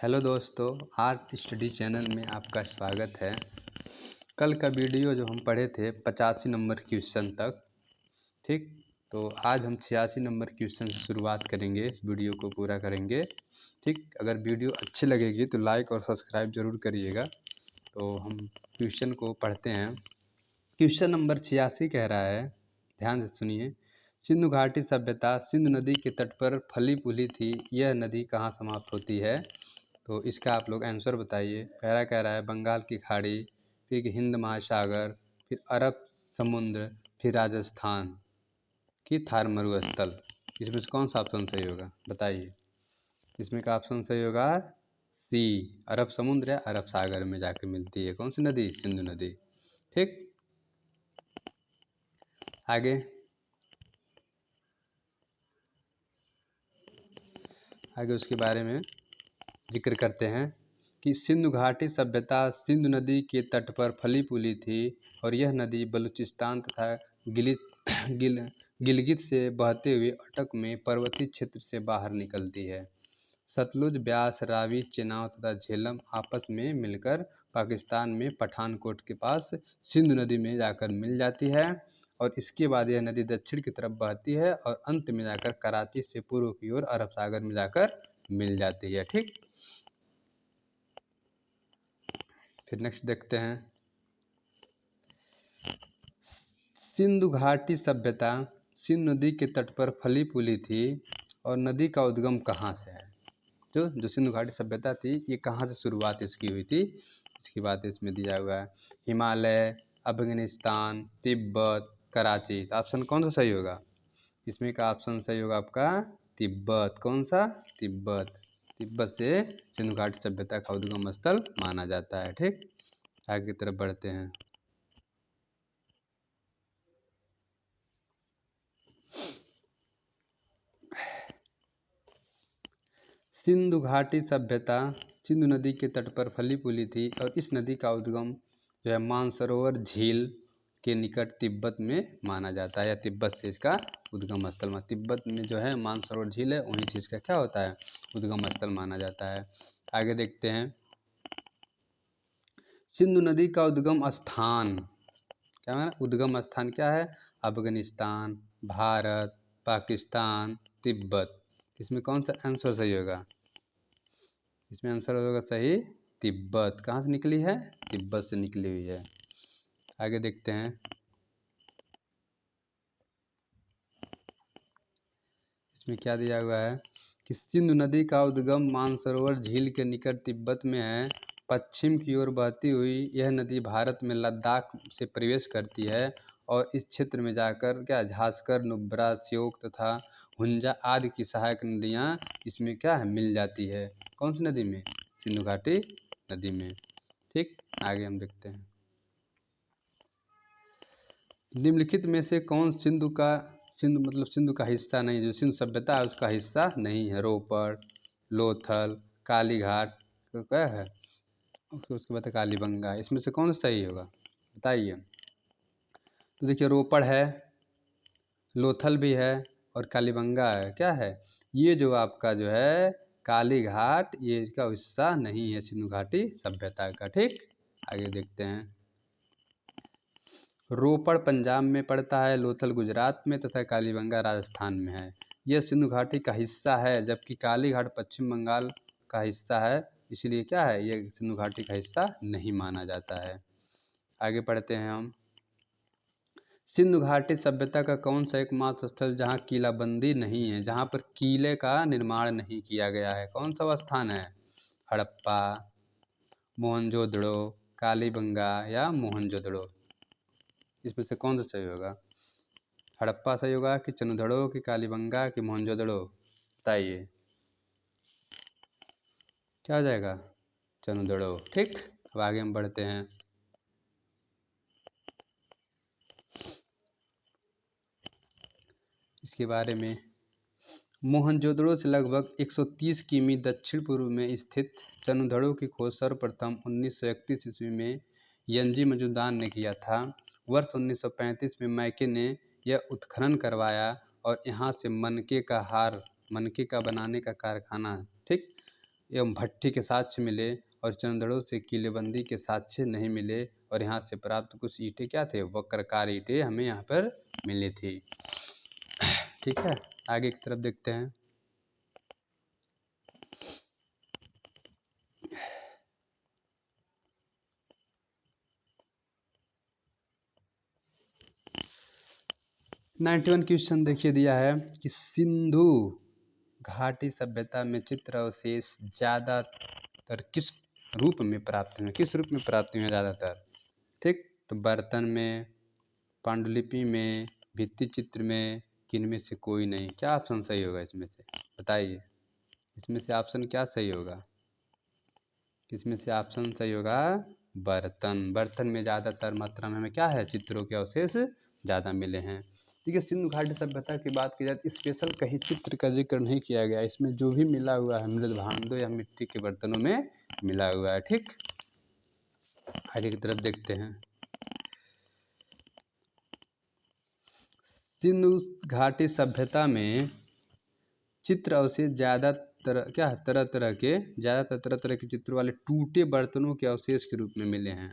Hello दोस्तों, art study channel में आपका स्वागत है। कल का वीडियो जो हम पढ़े थे 85 नंबर क्वेश्चन तक, ठीक। तो आज हम 86 नंबर क्वेश्चन से शुरुआत करेंगे, इस वीडियो को पूरा करेंगे, ठीक। अगर वीडियो अच्छी लगेगी तो लाइक और सब्सक्राइब जरूर करिएगा। तो हम क्वेश्चन को पढ़ते हैं। क्वेश्चन नंबर 86 कह रहा है, ध्यान से सुनिए। सिंधु घाटी सभ्यता सिंधु नदी के तट पर फली फूली थी, यह नदी कहाँ समाप्त होती है? तो इसका आप लोग आंसर बताइए। पहला कह रहा है बंगाल की खाड़ी, फिर हिंद महासागर, फिर अरब समुद्र, फिर राजस्थान की थार मरुस्थल। इसमें से कौन सा ऑप्शन सही होगा बताइए। इसमें का ऑप्शन सही होगा सी, अरब समुद्र या अरब सागर में जाकर मिलती है कौन सी नदी? सिंधु नदी, ठीक। आगे उसके बारे में जिक्र करते हैं कि सिंधु घाटी सभ्यता सिंधु नदी के तट पर फली फूली थी और यह नदी बलूचिस्तान तथा गिलगित से बहते हुए अटक में पर्वतीय क्षेत्र से बाहर निकलती है। सतलुज, ब्यास, रावी, चेनाब तथा झेलम आपस में मिलकर पाकिस्तान में पठानकोट के पास सिंधु नदी में जाकर मिल जाती है और इसके बाद यह नदी दक्षिण की तरफ बहती है और अंत में जाकर कराची से पूर्व की ओर अरब सागर में जाकर मिल जाती है, ठीक। फिर नेक्स्ट देखते हैं। सिंधु घाटी सभ्यता सिंधु नदी के तट पर फली फूली थी और नदी का उद्गम कहाँ से है? जो सिंधु घाटी सभ्यता थी ये कहाँ से शुरुआत इसकी हुई थी? इसकी बात इसमें दिया हुआ है। हिमालय, अफगानिस्तान, तिब्बत, कराची। तो ऑप्शन कौन सा सही होगा? इसमें का ऑप्शन सही होगा आपका तिब्बत। कौन सा? तिब्बत। तिब्बत से सिंधु घाटी सभ्यता का उद्गम स्थल माना जाता है, ठीक। आगे की तरफ बढ़ते हैं। सिंधु घाटी सभ्यता सिंधु नदी के तट पर फली फूली थी और इस नदी का उद्गम जो है मानसरोवर झील के निकट तिब्बत में माना जाता है, या तिब्बत से इसका उद्गम स्थल में। तिब्बत में जो है मानसरोवर झील है, वहीं से इसका क्या होता है? उद्गम स्थल माना जाता है। आगे देखते हैं। सिंधु नदी का उद्गम स्थान क्या है? उद्गम स्थान क्या है? अफगानिस्तान, भारत, पाकिस्तान, तिब्बत। इसमें कौन सा आंसर सही होगा? इसमें आंसर होगा सही तिब्बत। कहाँ से निकली है? तिब्बत से निकली हुई है। आगे देखते हैं। इसमें क्या दिया हुआ है कि सिंधु नदी का उद्गम मानसरोवर झील के निकट तिब्बत में है। पश्चिम की ओर बहती हुई यह नदी भारत में लद्दाख से प्रवेश करती है और इस क्षेत्र में जाकर क्या झांसकर, नुब्रा, श्योक तथा हुंजा आदि की सहायक नदियाँ इसमें क्या है? मिल जाती है। कौन सी नदी में? सिंधु घाटी नदी में, ठीक। आगे हम देखते हैं। निम्नलिखित में से कौन सिंधु का हिस्सा नहीं, जो सिंधु सभ्यता है उसका हिस्सा नहीं है? रोपड़, लोथल, कालीघाट, क्या है उसके बाद कालीबंगा। इसमें से कौन सही होगा बताइए। तो देखिए, रोपड़ है, लोथल भी है और कालीबंगा है। क्या है ये? जो आपका जो है कालीघाट, ये इसका हिस्सा नहीं है सिंधु घाटी सभ्यता का, ठीक। आगे देखते हैं। रोपड़ पंजाब में पड़ता है, लोथल गुजरात में तथा कालीबंगा राजस्थान में है। यह सिंधु घाटी का हिस्सा है, जबकि कालीघाट पश्चिम बंगाल का हिस्सा है। इसलिए क्या है, यह सिंधु घाटी का हिस्सा नहीं माना जाता है। आगे पढ़ते हैं हम। सिंधु घाटी सभ्यता का कौन सा एकमात्र स्थल जहाँ किलाबंदी नहीं है, जहाँ पर किले का निर्माण नहीं किया गया है? कौन सा स्थान है? हड़प्पा, मोहनजोदड़ो, कालीबंगा या मोहनजोदड़ो। इसमें से कौन सा सही होगा? हड़प्पा सही होगा कि चंदड़ो कि कालीबंगा कि मोहनजोदड़ो? बताइए क्या हो जाएगा? चंदड़ो, ठीक। अब आगे हम बढ़ते हैं। इसके बारे में, मोहनजोदड़ो से लगभग 130 किमी दक्षिण पूर्व में स्थित चंदड़ो की खोज सर्वप्रथम 1931 ईस्वी में यंजी मजुमदार ने किया था। वर्ष 1935 में मैके ने यह उत्खनन करवाया और यहाँ से मनके का बनाने का कारखाना, ठीक, एवं भट्टी के साक्ष्य मिले और चंदड़ों से किलेबंदी के साक्ष्य नहीं मिले और यहाँ से प्राप्त कुछ ईंटें क्या थे, वक्रकार ईंटें हमें यहाँ पर मिली थी। ठीक है, आगे की तरफ देखते हैं। नाइन्टी वन क्वेश्चन देखिए दिया है कि सिंधु घाटी सभ्यता में चित्र अवशेष ज़्यादातर किस रूप में प्राप्त हुए, किस रूप में प्राप्त हुए ज़्यादातर। ठीक, तो बर्तन में, पांडुलिपि में, भित्ति चित्र में, किनमें से कोई नहीं। क्या ऑप्शन सही होगा इसमें से, बताइए। इसमें से ऑप्शन क्या सही होगा, इसमें से ऑप्शन सही होगा बर्तन। बर्तन में ज़्यादातर मात्रा में हमें क्या है, चित्रों के अवशेष ज़्यादा मिले हैं। ठीक है, सिंधु घाटी सभ्यता की बात की जाए तो स्पेशल कहीं चित्र का जिक्र नहीं किया गया। इसमें जो भी मिला हुआ है मृद भांडों या मिट्टी के बर्तनों में मिला हुआ है। ठीक, आगे की तरफ देखते हैं। सिंधु घाटी सभ्यता में चित्र अवशेष तरह तरह के चित्रों वाले टूटे बर्तनों के अवशेष के रूप में मिले हैं,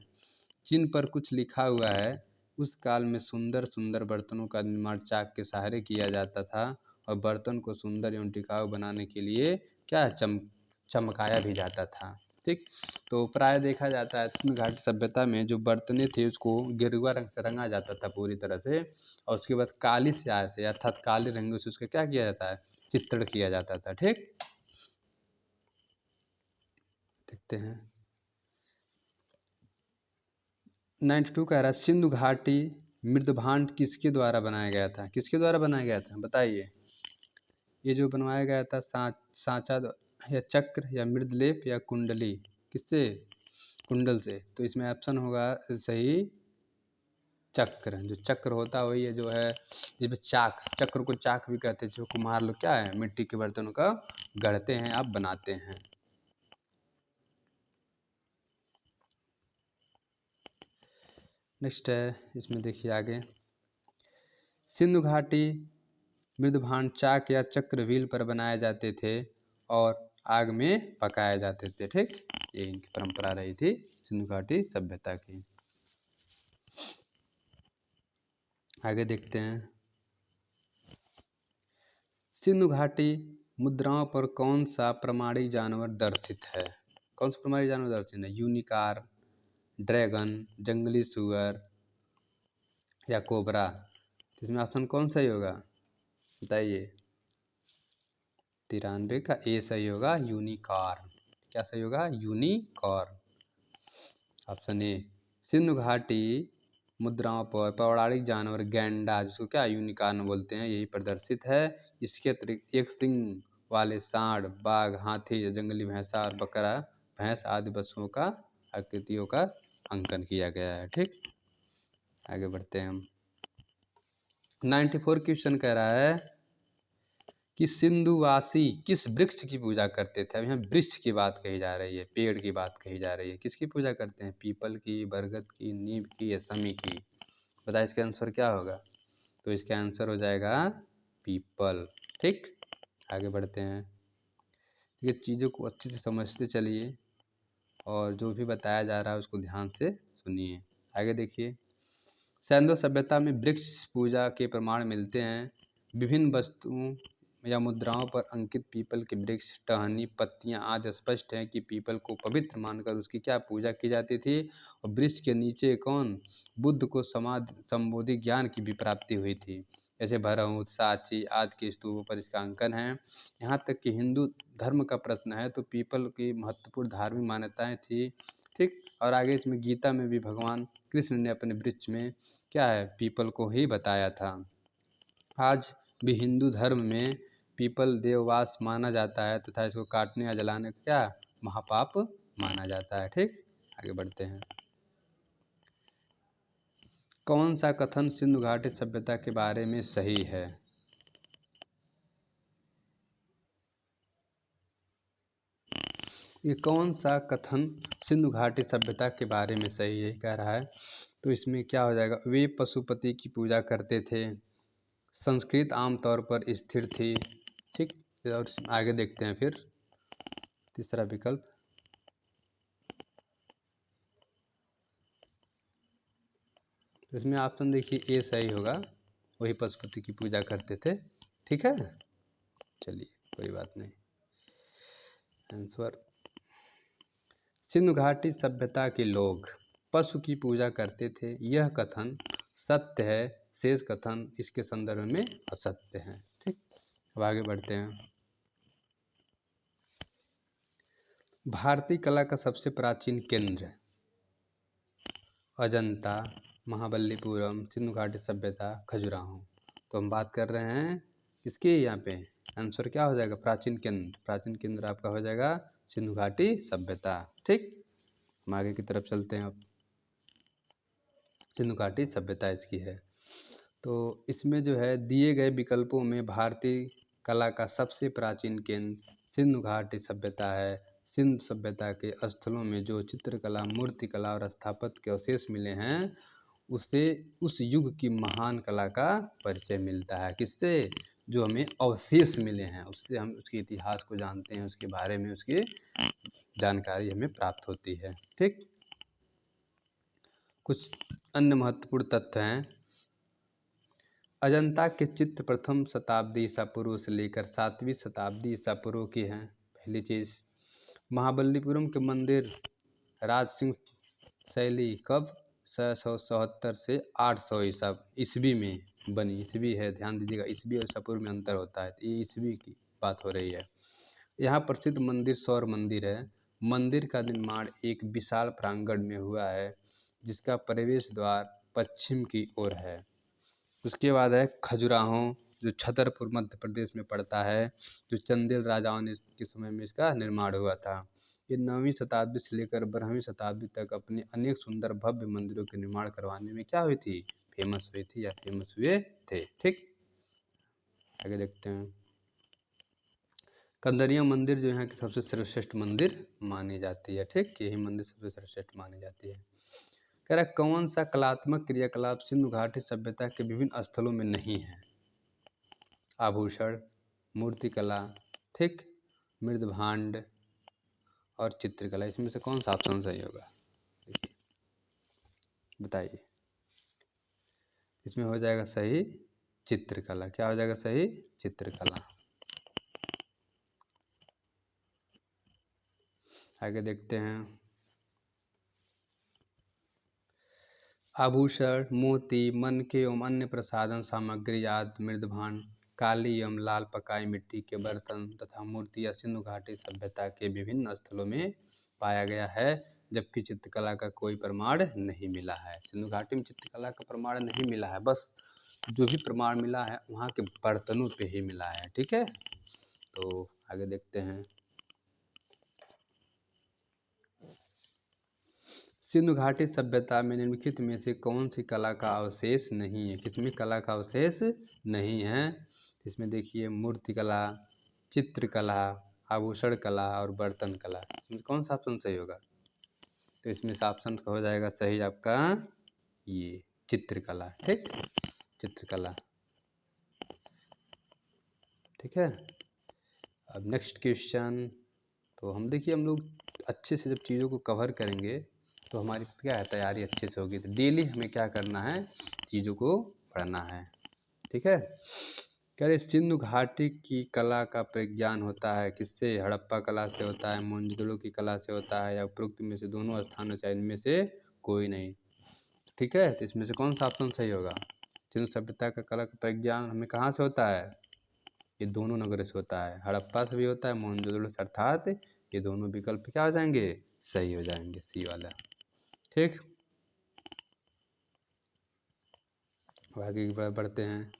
जिन पर कुछ लिखा हुआ है। उस काल में सुंदर सुंदर बर्तनों का निर्माण चाक के सहारे किया जाता था और बर्तन को सुंदर एवं टिकाऊ बनाने के लिए क्या चमकाया भी जाता था। ठीक, तो प्राय देखा जाता है सिंधु घाटी सभ्यता में जो बर्तने थे उसको गेरुआ रंग से रंगा जाता था पूरी तरह से, और उसके बाद काली स्याह से अर्थात काले रंगों से उसका क्या किया जाता है, चित्रण किया जाता था। ठीक, देखते हैं। 92 कह रहा है सिंधु घाटी मृदभांड किसके द्वारा बनाया गया था, किसके द्वारा बनाया गया था, बताइए। ये जो बनवाया गया था सांचा या चक्र या मृदलेप या कुंडली, किससे, कुंडल से। तो इसमें ऑप्शन होगा सही चक्र। जो चक्र होता है वही है जो है जिसमें चाक, चक्र को चाक भी कहते हैं, जो कुम्हार लोग क्या है मिट्टी के बर्तनों का गढ़ते हैं, आप बनाते हैं। नेक्स्ट है, इसमें देखिए आगे। सिंधु घाटी मृदभांड चाक या चक्र व्हील पर बनाए जाते थे और आग में पकाए जाते थे। ठीक, ये इनकी परंपरा रही थी सिंधु घाटी सभ्यता की। आगे देखते हैं। सिंधु घाटी मुद्राओं पर कौन सा प्रमाणिक जानवर दर्शित है, कौन सा प्रमाणिक जानवर दर्शित है, यूनिकॉर्न, ड्रैगन, जंगली सुअर या कोबरा। इसमें ऑप्शन कौन सही होगा, बताइए। 93 का ए सही होगा, यूनिकॉर्न। क्या सही होगा, यूनिकॉर्न, ऑप्शन ए। सिंधु घाटी मुद्राओं पर पौराणिक जानवर गैंडा, जिसको क्या यूनिकॉर्न बोलते हैं, यही प्रदर्शित है। इसके अतिरिक्त एक सिंग वाले सांड, बाघ, हाथी, जंगली भैंसा और बकरा भैंस आदि पशुओं का आकृतियों का अंकन किया गया है। ठीक, आगे बढ़ते हैं हम। 94 क्वेश्चन कह रहा है कि सिंधुवासी किस वृक्ष की पूजा करते थे। अब यहाँ वृक्ष की बात कही जा रही है, पेड़ की बात कही जा रही है। किसकी पूजा करते हैं, पीपल की, बरगद की, नीम की या समी की। बताइए इसका आंसर क्या होगा। तो इसका आंसर हो जाएगा पीपल। ठीक, आगे बढ़ते हैं। ये चीज़ों को अच्छे से समझते चलिए और जो भी बताया जा रहा है उसको ध्यान से सुनिए। आगे देखिए। सैंधव सभ्यता में वृक्ष पूजा के प्रमाण मिलते हैं। विभिन्न वस्तुओं या मुद्राओं पर अंकित पीपल के वृक्ष, टहनी, पत्तियां आदि स्पष्ट है कि पीपल को पवित्र मानकर उसकी क्या पूजा की जाती थी। और वृक्ष के नीचे कौन, बुद्ध को समाधि संबोधि ज्ञान की भी प्राप्ति हुई थी। जैसे भरहुत, सांची आदि के स्तूपों पर इसका अंकन है। यहाँ तक कि हिंदू धर्म का प्रश्न है तो पीपल की महत्वपूर्ण धार्मिक मान्यताएं थी। ठीक, और आगे इसमें गीता में भी भगवान कृष्ण ने अपने वृक्ष में क्या है, पीपल को ही बताया था। आज भी हिंदू धर्म में पीपल देववास माना जाता है तथा इसको काटने या जलाने का क्या महापाप माना जाता है। ठीक, आगे बढ़ते हैं। कौन सा कथन सिंधु घाटी सभ्यता के बारे में सही है, ये कौन सा कथन सिंधु घाटी सभ्यता के बारे में सही है कह रहा है। तो इसमें क्या हो जाएगा, वे पशुपति की पूजा करते थे, संस्कृत आमतौर पर स्थिर थी। ठीक, और आगे देखते हैं फिर। तीसरा विकल्प। तो इसमें ऑप्शन देखिए ए सही होगा, वही पशुपति की पूजा करते थे। ठीक है, चलिए कोई बात नहीं। आंसर, सिंधु घाटी सभ्यता के लोग पशु की पूजा करते थे, यह कथन सत्य है, शेष कथन इसके संदर्भ में असत्य है। ठीक, अब आगे बढ़ते हैं। भारतीय कला का सबसे प्राचीन केंद्र, अजंता, महाबलीपुरम, सिंधु घाटी सभ्यता, खजुराहो। तो हम बात कर रहे हैं किसकी यहाँ पे, आंसर क्या हो जाएगा, प्राचीन केंद्र। प्राचीन केंद्र आपका हो जाएगा सिंधु घाटी सभ्यता। ठीक, हम आगे की तरफ चलते हैं। अब सिंधु घाटी सभ्यता इसकी है। तो इसमें जो है दिए गए विकल्पों में भारतीय कला का सबसे प्राचीन केंद्र सिंधु घाटी सभ्यता है। सिंधु सभ्यता के स्थलों में जो चित्रकला, मूर्तिकला और स्थापत्य के अवशेष मिले हैं, उससे उस युग की महान कला का परिचय मिलता है। किससे, जो हमें अवशेष मिले हैं उससे हम उसके इतिहास को जानते हैं, उसके बारे में उसकी जानकारी हमें प्राप्त होती है। ठीक, कुछ अन्य महत्वपूर्ण तथ्य हैं। अजंता के चित्र प्रथम शताब्दी ईसा पूर्व से लेकर 7वीं शताब्दी ईसा पूर्व की हैं। पहली चीज़, महाबलीपुरम के मंदिर राज सिंह शैली कब 677 से 800 ईस्वी में बनी। ईस्वी है, ध्यान दीजिएगा, ईस्वी और ईसा पूर्व में अंतर होता है, ये ईस्वी की बात हो रही है। यहाँ प्रसिद्ध मंदिर सौर मंदिर है। मंदिर का निर्माण एक विशाल प्रांगण में हुआ है, जिसका प्रवेश द्वार पश्चिम की ओर है। उसके बाद है खजुराहो, जो छतरपुर मध्य प्रदेश में पड़ता है, जो चंदेल राजाओं ने के समय में इसका निर्माण हुआ था। ये 9वीं शताब्दी से लेकर 12वीं शताब्दी तक अपने अनेक सुंदर भव्य मंदिरों के निर्माण करवाने में क्या हुई थी, फेमस हुई थी या फेमस हुए थे। ठीक, आगे देखते हैं। कंदरिया मंदिर जो यहाँ की सबसे सर्वश्रेष्ठ मंदिर मानी जाती है। ठीक, यही मंदिर सबसे सर्वश्रेष्ठ मानी जाती है। कह रहा है कौन सा कलात्मक क्रियाकलाप सिंधु घाटी सभ्यता के विभिन्न स्थलों में नहीं है। आभूषण, मूर्तिकला, ठीक, मृदभांड और चित्रकला। इसमें से कौन सा ऑप्शन सही होगा, देखिए बताइए। इसमें हो जाएगा सही चित्रकला। क्या हो जाएगा सही, चित्रकला। आगे देखते हैं। आभूषण, मोती, मनके एवं अन्य प्रसाधन सामग्री आदि मृदभांड, काली एवं लाल पकाई मिट्टी के बर्तन तथा मूर्तियाँ सिंधु घाटी सभ्यता के विभिन्न स्थलों में पाया गया है, जबकि चित्रकला का कोई प्रमाण नहीं मिला है। सिंधु घाटी में चित्रकला का प्रमाण नहीं मिला है, बस जो भी प्रमाण मिला है वहाँ के बर्तनों पे ही मिला है। ठीक है, तो आगे देखते हैं। सिंधु घाटी सभ्यता में निम्नलिखित में से कौन सी कला का अवशेष नहीं है। किसमें कला का अवशेष नहीं है, इसमें देखिए मूर्तिकला, चित्रकला, आभूषण कला और बर्तन कला। इसमें कौन सा ऑप्शन सही होगा, तो इसमें से ऑप्शन हो जाएगा सही आपका ये चित्रकला। ठीक, चित्रकला। ठीक है, अब नेक्स्ट क्वेश्चन। तो हम देखिए, हम लोग अच्छे से जब चीज़ों को कवर करेंगे तो हमारी क्या है, तैयारी अच्छे से होगी। तो डेली हमें क्या करना है, चीज़ों को पढ़ना है। ठीक है, कह रहे सिंधु घाटी की कला का परिज्ञान होता है किससे, हड़प्पा कला से होता है, मोहनजोदड़ो की कला से होता है, या उपरोक्त में से दोनों स्थानों से, इनमें से कोई नहीं। ठीक है, तो इसमें से कौन सा ऑप्शन सही होगा। सिंधु सभ्यता का कला का परिज्ञान हमें कहाँ से होता है, ये दोनों नगरों से होता है, हड़प्पा से भी होता है, मोहनजोदड़ो से, अर्थात ये दोनों विकल्प क्या हो जाएंगे, सही हो जाएंगे, सी वाला। ठीक, आगे बढ़ते हैं।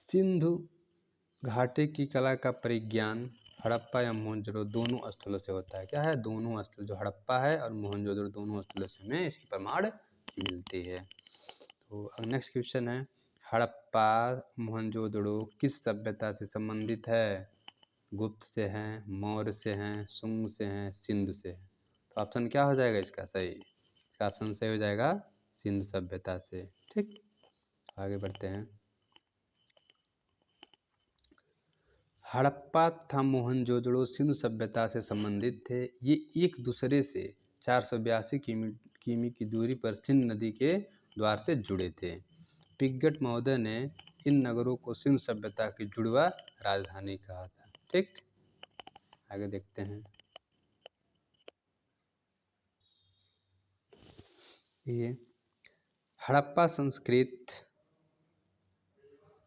सिंधु घाटी की कला का परिज्ञान हड़प्पा या मोहनजोदड़ो दोनों स्थलों से होता है। क्या है, दोनों स्थल, जो हड़प्पा है और मोहनजोदड़ो दोनों स्थलों से हमें इसकी प्रमाण मिलती है। तो नेक्स्ट क्वेश्चन है, हड़प्पा मोहनजोदड़ो किस सभ्यता से संबंधित है। गुप्त से हैं, मौर्य से हैं, शुंग से हैं, सिंधु से हैं। तो ऑप्शन क्या हो जाएगा इसका सही, इसका ऑप्शन सही हो जाएगा सिंधु सभ्यता से। ठीक, आगे बढ़ते हैं। हड़प्पा तथा मोहनजोदड़ो सिंधु सभ्यता से संबंधित थे। ये एक दूसरे से 482 किमी की दूरी पर सिंध नदी के द्वार से जुड़े थे। पिगट महोदय ने इन नगरों को सिंधु सभ्यता की जुड़वा राजधानी कहा था। ठीक, आगे देखते हैं। ये हड़प्पा संस्कृति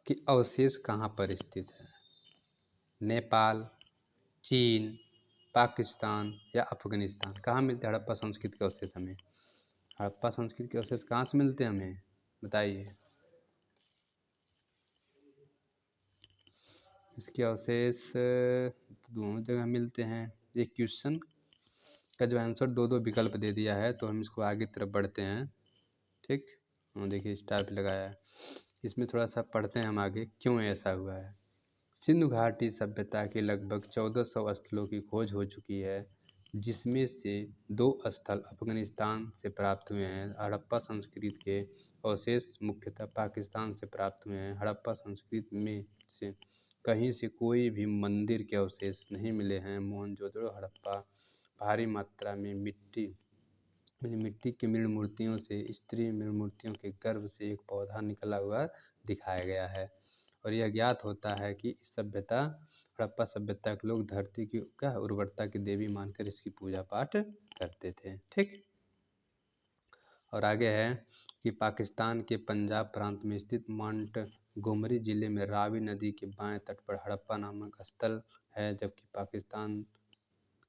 के अवशेष कहाँ पर स्थित है? नेपाल, चीन, पाकिस्तान या अफगानिस्तान? कहाँ मिलते हैं हड़प्पा संस्कृति के अवशेष हमें? हड़प्पा संस्कृति के अवशेष कहाँ से मिलते हैं हमें, बताइए। इसके अवशेष दोनों जगह मिलते हैं। ये क्वेश्चन का जो आंसर दो दो विकल्प दे दिया है, तो हम इसको आगे तरफ बढ़ते हैं। ठीक, देखिए स्टार पे लगाया है। इसमें थोड़ा सा पढ़ते हैं हम आगे, क्यों ऐसा हुआ है। सिंधु घाटी सभ्यता के लगभग 1400 स्थलों की खोज हो चुकी है, जिसमें से 2 स्थल अफगानिस्तान से प्राप्त हुए हैं। हड़प्पा संस्कृति के अवशेष मुख्यतः पाकिस्तान से प्राप्त हुए हैं। हड़प्पा संस्कृति में से कहीं से कोई भी मंदिर के अवशेष नहीं मिले हैं। मोहनजोदड़ो हड़प्पा भारी मात्रा में मिट्टी की मृण मूर्तियों से स्त्री मृण मूर्तियों के गर्भ से एक पौधा निकला हुआ दिखाया गया है, और यह ज्ञात होता है कि इस सभ्यता हड़प्पा सभ्यता के लोग धरती की क्या उर्वरता की देवी मानकर इसकी पूजा पाठ करते थे। ठीक, और आगे है कि पाकिस्तान के पंजाब प्रांत में स्थित मोंटगोमरी जिले में रावी नदी के बाएं तट पर हड़प्पा नामक स्थल है, जबकि पाकिस्तान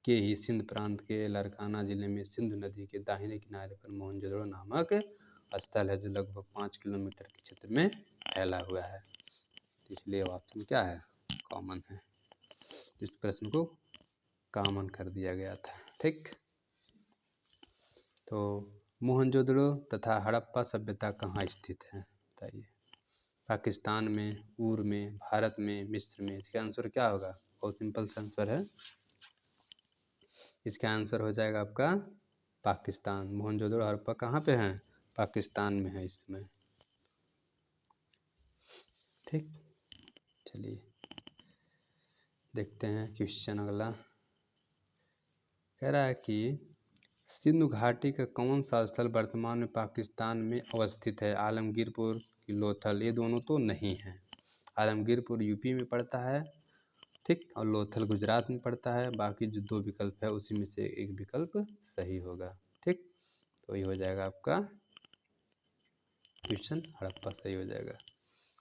के ही सिंध प्रांत के लारकाना जिले में सिंधु नदी के दाहिने किनारे पर मोहनजोदड़ो नामक स्थल है, जो लगभग 5 किलोमीटर के क्षेत्र में फैला हुआ है। इसलिए ऑप्शन क्या है, कॉमन है। इस प्रश्न को कॉमन कर दिया गया था। ठीक, तो मोहनजोदड़ो तथा हड़प्पा सभ्यता कहाँ स्थित है, बताइए। पाकिस्तान में, ऊर में, भारत में, मिस्र में? इसका आंसर क्या होगा, बहुत सिंपल सा आंसर है। इसका आंसर हो जाएगा आपका पाकिस्तान। मोहनजोदड़ो हड़प्पा कहाँ पे हैं, पाकिस्तान में है इस समय। ठीक, चलिए देखते हैं क्वेश्चन अगला। कह रहा है कि सिंधु घाटी का कौन सा स्थल वर्तमान में पाकिस्तान में अवस्थित है? आलमगीरपुर की लोथल? ये दोनों तो नहीं है। आलमगीरपुर यूपी में पड़ता है, ठीक, और लोथल गुजरात में पड़ता है। बाकी जो 2 विकल्प है उसी में से एक विकल्प सही होगा। ठीक, तो ये हो जाएगा आपका क्वेश्चन हड़प्पा सही हो जाएगा।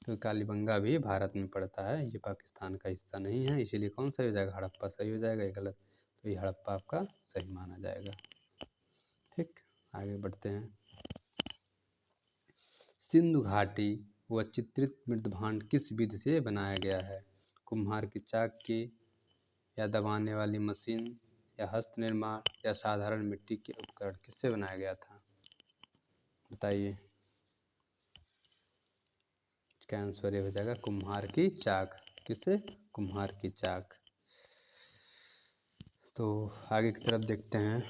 तो कालीबंगा भी भारत में पड़ता है, ये पाकिस्तान का हिस्सा नहीं है, इसीलिए कौन सही हो जाएगा, हड़प्पा सही हो जाएगा। ये गलत, तो ये हड़प्पा आपका सही माना जाएगा। ठीक, आगे बढ़ते हैं। सिंधु घाटी व चित्रित मृदभांड किस विधि से बनाया गया है? कुम्हार की चाक की, या दबाने वाली मशीन, या हस्त निर्माण, या साधारण मिट्टी के उपकरण? किससे बनाया गया था, बताइए। इसका आंसर ये हो जाएगा कुम्हार की चाक। किससे, कुम्हार की चाक। तो आगे की तरफ देखते हैं।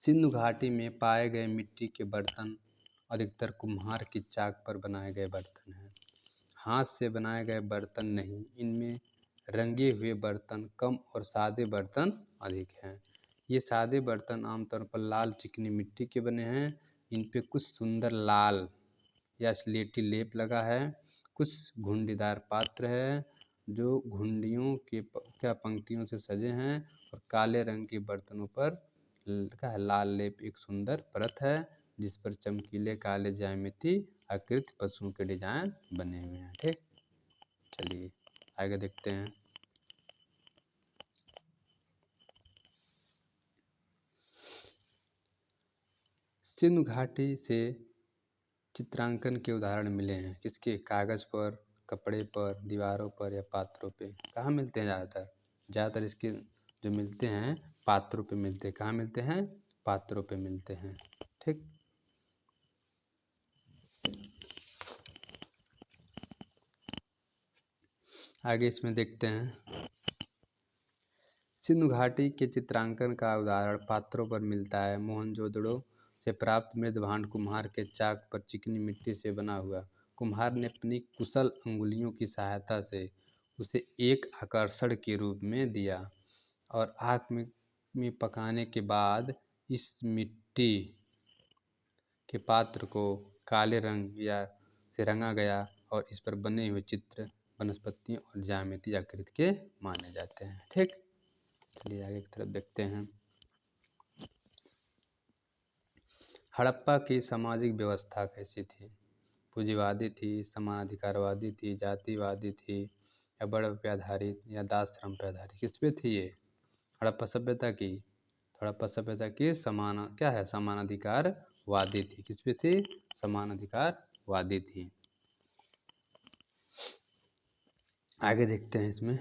सिंधु घाटी में पाए गए मिट्टी के बर्तन अधिकतर कुम्हार की चाक पर बनाए गए बर्तन हैं, हाथ से बनाए गए बर्तन नहीं। इनमें रंगे हुए बर्तन कम और सादे बर्तन अधिक हैं। ये सादे बर्तन आमतौर पर लाल चिकनी मिट्टी के बने हैं। इन पे कुछ सुंदर लाल या स्लेटी लेप लगा है। कुछ घुंडीदार पात्र है जो घुंडियों के क्या पंक्तियों से सजे हैं, और काले रंग के बर्तनों पर का लाल लेप एक सुंदर परत है, जिस पर चमकीले काले ज्यामिति आकृति पशुओं के डिजाइन बने हुए हैं। ठीक, चलिए आगे देखते हैं। सिंधु घाटी से चित्रांकन के उदाहरण मिले हैं, किसके, कागज पर, कपड़े पर, दीवारों पर, या पात्रों पे? कहाँ मिलते हैं ज़्यादातर? ज़्यादातर इसके जो मिलते हैं पात्रों पे मिलते हैं। कहाँ मिलते हैं, पात्रों पे मिलते हैं। ठीक, आगे इसमें देखते हैं। सिंधु घाटी के चित्रांकन का उदाहरण पात्रों पर मिलता है। मोहनजोदड़ो से प्राप्त मृदभांड कुम्हार के चाक पर चिकनी मिट्टी से बना हुआ कुम्हार ने अपनी कुशल अंगुलियों की सहायता से उसे एक आकर्षण के रूप में दिया और आग में पकाने के बाद इस मिट्टी के पात्र को काले रंग या से रंगा गया और इस पर बने हुए चित्र वनस्पतियों और ज्यामितीय आकृति के माने जाते हैं। ठीक, चलिए आगे की तरफ देखते हैं। हड़प्पा की सामाजिक व्यवस्था कैसी थी? पूंजीवादी थी, समानाधिकारवादी थी, जातिवादी थी, या बड़े आधारित या दास श्रम पे आधारित? किस पे थी ये हड़प्पा सभ्यता की? हड़प्पा सभ्यता की समानाधिकारवादी थी। किस पे थी? समानाधिकारवादी थी। आगे देखते हैं, इसमें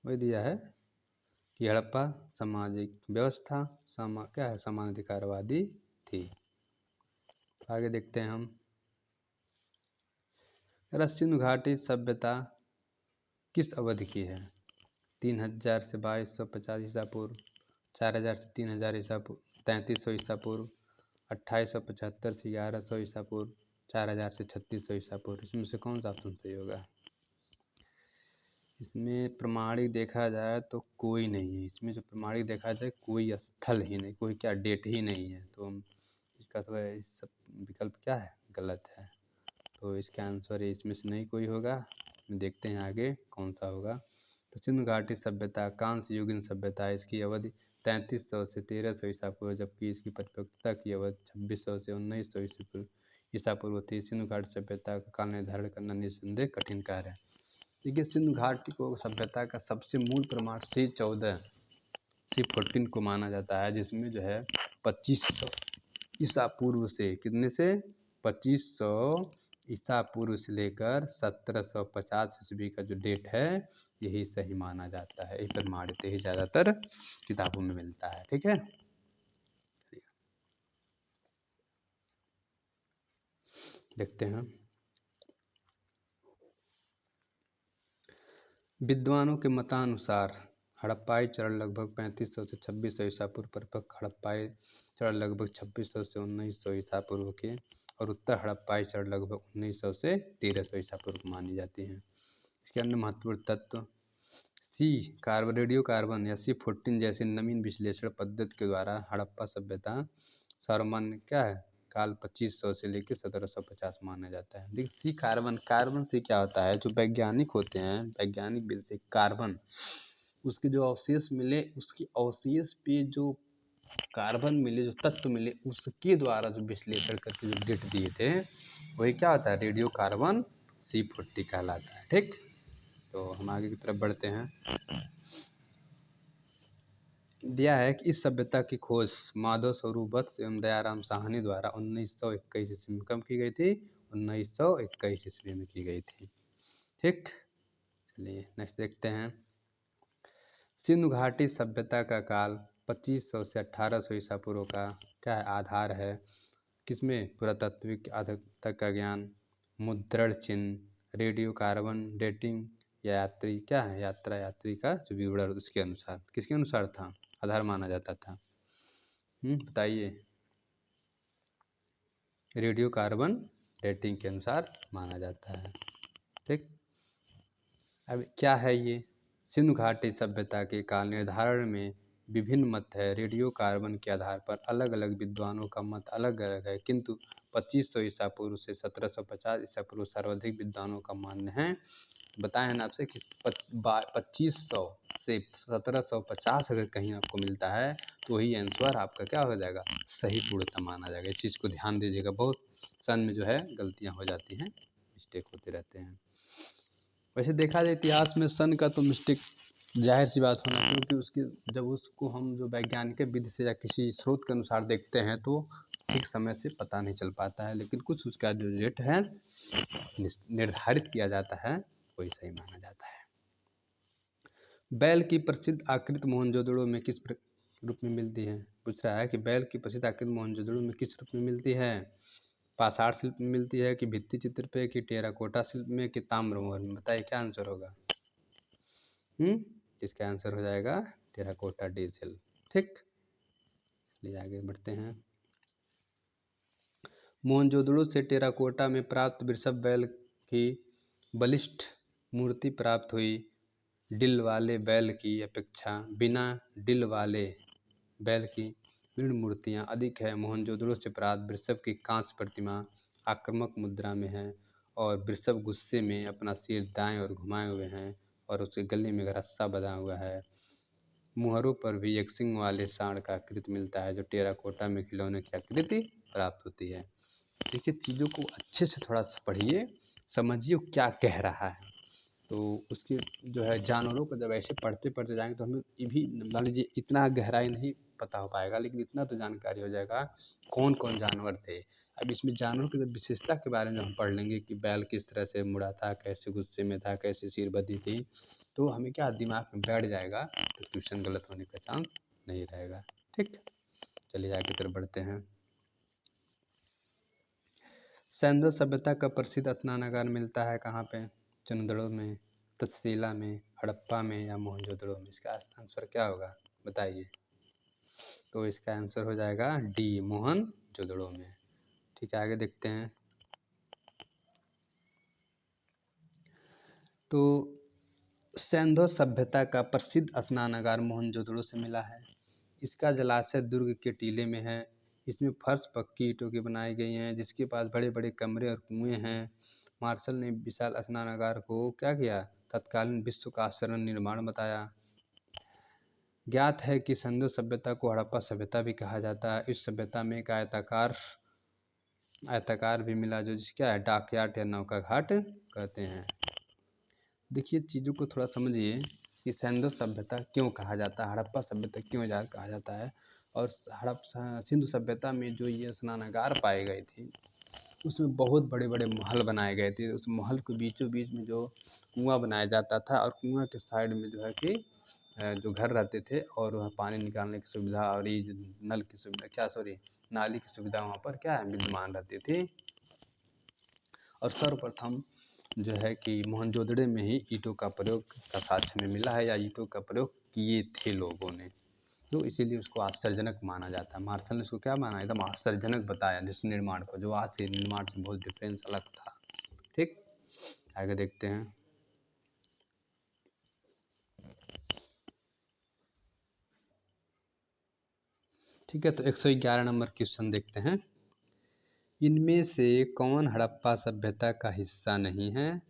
वही दिया है कि हड़प्पा सामाजिक व्यवस्था समानाधिकारवादी थी। आगे देखते हैं हम। सिंधु घाटी सभ्यता किस अवधि की है? 3000 से 2250 ईसा पूर्व, 4000 से 3000 ईसा पूर्व, 3300 ईसा पूर्व, 2875 से 1100 ईसा पूर्व, 4000 से 3600 ईसा पूर्व। इसमें से कौन सा ऑप्शन सही होगा? इसमें प्रमाणिक देखा जाए तो कोई नहीं है। इसमें जो प्रमाणिक देखा जाए कोई स्थल ही नहीं, कोई क्या डेट ही नहीं है। तो हम इसका तो इस सब विकल्प क्या है? गलत है। तो इसका आंसर इसमें से नहीं कोई होगा। देखते हैं आगे कौन सा होगा। तो सिंधु घाटी सभ्यता कांस्य युगीन सभ्यता है। इसकी अवधि 3300 से 1300 ईसा पूर्व, जबकि इसकी परिपक्वता की अवधि 2600 से 1900 ईसा पूर्व थी। सिंधु घाटी सभ्यता का काल निर्धारण करना निस्संदेह कठिन कार्य है। देखिए, सिंधु घाटी को सभ्यता का सबसे मूल प्रमाण C14 को माना जाता है, जिसमें जो है 2500 ईसा पूर्व से कितने से 2500 ईसा पूर्व से लेकर 1750 ईस्वी का जो डेट है यही सही माना जाता है। यही प्रमाणित ही ज़्यादातर किताबों में मिलता है। ठीक है, देखते हैं। विद्वानों के मतानुसार हड़प्पाई चरण लगभग 3500 से 2600 ईसा पूर्व, परिपक्व हड़प्पाई चरण लगभग 2600 से 1900 ईसा पूर्व के, और उत्तर हड़प्पाई चरण लगभग 1900 से 1300 ईसा पूर्व मानी जाती हैं। इसके अन्य महत्वपूर्ण तत्व रेडियो कार्बन या C14 जैसे नवीन विश्लेषण पद्धति के द्वारा हड़प्पा सभ्यता सामान्य क्या है काल 2500 से लेकर 1750 माना जाता है। देखिए, कार्बन से क्या होता है, जो वैज्ञानिक होते हैं, वैज्ञानिक विधि से कार्बन, उसके जो अवशेष मिले, उसके अवशेष पे जो कार्बन मिले, जो तत्व मिले, उसके द्वारा जो विश्लेषण करके जो डेट दिए थे वही क्या होता है? रेडियो कार्बन C40 कहलाता है। ठीक, तो हम आगे की तरफ बढ़ते हैं। दिया है कि इस सभ्यता की खोज माधव स्वरूप वत्स एवं दयाराम साहनी द्वारा 1921 ईस्वी में कब की गई थी? 1921 ईस्वी में की गई थी। ठीक, चलिए नेक्स्ट देखते हैं। सिंधु घाटी सभ्यता का काल 2500 से 1800 ईसा पूर्व का क्या है? आधार है किसमें? पुरातात्विक आधार तक का ज्ञान, मुद्रण चिन्ह, रेडियो कार्बन डेटिंग, या यात्री क्या है? यात्री का जो विवरण उसके अनुसार, किसके अनुसार था आधार माना जाता था? बताइए। रेडियो कार्बन डेटिंग के अनुसार माना जाता है। ठीक, अब क्या है ये? सिंधु घाटी सभ्यता के काल निर्धारण में विभिन्न मत है। रेडियो कार्बन के आधार पर अलग अलग विद्वानों का मत अलग अलग है, किंतु 2500 ईसा पूर्व से 1750 ईसा पूर्व सर्वाधिक विद्वानों का मानना है। बताएं ना आपसे कि 2500 से 1750 अगर कहीं आपको मिलता है तो वही आंसर आपका क्या हो जाएगा? सही पूर्णतः माना जाएगा। इस चीज़ को ध्यान दीजिएगा, बहुत सन में जो है गलतियां हो जाती हैं, मिस्टेक होते रहते हैं। वैसे देखा जाए इतिहास में सन का तो मिस्टेक जाहिर सी बात होना, क्योंकि उसकी जब उसको हम जो वैज्ञानिक विधि से या किसी स्रोत के अनुसार देखते हैं तो ठीक समय से पता नहीं चल पाता है, लेकिन कुछ उसका जो डेट है निर्धारित किया जाता है वही सही माना जाता है। बैल की प्रसिद्ध आकृति मोहनजोदड़ो में किस रूप में मिलती है? पूछ रहा है कि बैल की प्रसिद्ध आकृति मोहनजोदड़ो में किस रूप में मिलती है? पाषाण शिल्प में मिलती है, कि भित्ति चित्र पे, कि टेराकोटा शिल्प में, कि ताम्रमोहर में? बताइए क्या आंसर होगा? इसका आंसर हो जाएगा टेराकोटा डी शिल्प। ठीक, चलिए आगे बढ़ते हैं। मोहनजोदड़ो से टेराकोटा में प्राप्त वृषभ बैल कि बलिष्ठ मूर्ति प्राप्त हुई डिल वाले बैल की अपेक्षा बिना डिल वाले बैल की विभिन्न मूर्तियां अधिक है। मोहनजोदड़ो से प्राप्त वृषभ की कांस्य प्रतिमा आक्रामक मुद्रा में है और वृषभ गुस्से में अपना सिर दाएं ओर घुमाए हुए हैं और उसके गले में रस्सा बंधा हुआ है। मुहरों पर भी एक सिंग वाले सांड का आकृति मिलता है जो टेराकोटा में खिलौने की आकृति प्राप्त होती है। देखिए, चीज़ों को अच्छे से थोड़ा सा पढ़िए, समझिए क्या कह रहा है। तो उसके जो है जानवरों को जब ऐसे पढ़ते पढ़ते जाएंगे तो हमें ये भी मान लीजिए इतना गहराई नहीं पता हो पाएगा, लेकिन इतना तो जानकारी हो जाएगा कौन कौन जानवर थे। अब इसमें जानवरों की जब विशेषता के बारे में हम पढ़ लेंगे कि बैल किस तरह से मुड़ा था, कैसे गुस्से में था, कैसे सिर बधी थी, तो हमें क्या दिमाग में बैठ जाएगा, तो क्वेश्चन गलत होने का चांस नहीं रहेगा। ठीक, चलिए आगे तरफ बढ़ते हैं। सिंधु सभ्यता का प्रसिद्ध स्नानागार मिलता है कहाँ पे? चंदड़ों में, तक्षशिला में, हड़प्पा में या मोहनजोदड़ो में? इसका आंसर क्या होगा बताइए? तो इसका आंसर हो जाएगा डी, मोहनजोदड़ो में। ठीक है, आगे देखते हैं। तो सिंधु सभ्यता का प्रसिद्ध स्नानागार मोहनजोदड़ो से मिला है। इसका जलाशय दुर्ग के टीले में है। इसमें फर्श पक्की ईंटों की बनाई गई हैं, जिसके पास बड़े बड़े कमरे और कुएं हैं। मार्शल ने विशाल स्नानागार को क्या किया? तत्कालीन विश्व का आश्चर्य निर्माण बताया। ज्ञात है कि सिंधु सभ्यता को हड़प्पा सभ्यता भी कहा जाता है। इस सभ्यता में एक आयताकार भी मिला जो जिसका है डाकयार्ड या नौका घाट कहते हैं। देखिए, चीज़ों को थोड़ा समझिए कि सिंधु सभ्यता क्यों कहा जाता है, हड़प्पा सभ्यता क्यों कहा जाता है, और सिंधु सभ्यता में जो ये स्नानागार पाए गए थे उसमें बहुत बड़े बड़े महल बनाए गए थे। उस महल के बीचों बीच में जो कुआं बनाया जाता था और कुआं के साइड में जो है कि जो घर रहते थे और वह पानी निकालने की सुविधा और ये जो नल की सुविधा नाली की सुविधा वहाँ पर क्या है विद्यमान रहती थी। और सर्वप्रथम जो है कि मोहनजोदड़ो में ही ईंटों का प्रयोग का साक्ष्य में मिला है या ईंटों का प्रयोग किए थे लोगों ने, तो इसीलिए उसको आश्चर्यजनक माना जाता है। मार्शल ने उसको क्या माना? एकदम आश्चर्यजनक बताया जिस निर्माण को, जो आज के निर्माण से बहुत डिफरेंस अलग था। ठीक, आगे देखते हैं। ठीक है, तो 111 नंबर क्वेश्चन देखते हैं। इनमें से कौन हड़प्पा सभ्यता का हिस्सा नहीं है?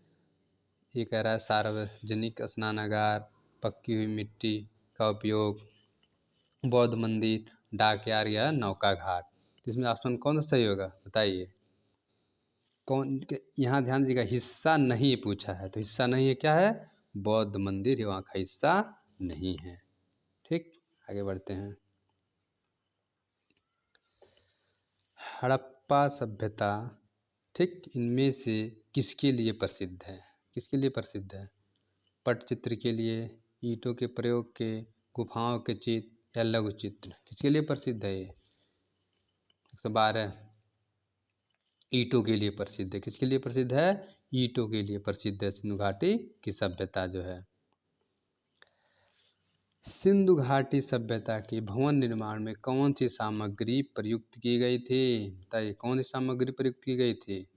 ये कह रहा है सार्वजनिक स्नानागार, पक्की हुई मिट्टी का उपयोग, बौद्ध मंदिर, डाकयार्ड या नौका घाट। तो इसमें ऑप्शन कौन सा सही होगा बताइए? कौन? यहाँ ध्यान दीजिएगा, हिस्सा नहीं पूछा है, तो हिस्सा नहीं है क्या है? बौद्ध मंदिर, ये वहाँ का हिस्सा नहीं है। ठीक, आगे बढ़ते हैं। हड़प्पा सभ्यता, ठीक, इनमें से किसके लिए प्रसिद्ध है? किसके लिए प्रसिद्ध है? पटचित्र के लिए, ईंटों के प्रयोग के, गुफाओं के चित्र या लघु चित्र? किसके लिए प्रसिद्ध है ये? 112 ईंटों के लिए प्रसिद्ध है। किसके लिए प्रसिद्ध है? ईंटों के लिए प्रसिद्ध है सिंधु घाटी की सभ्यता जो है। सिंधु घाटी सभ्यता के भवन निर्माण में कौन सी सामग्री प्रयुक्त की गई थी? बताइए, कौन सी सामग्री प्रयुक्त की गई थी?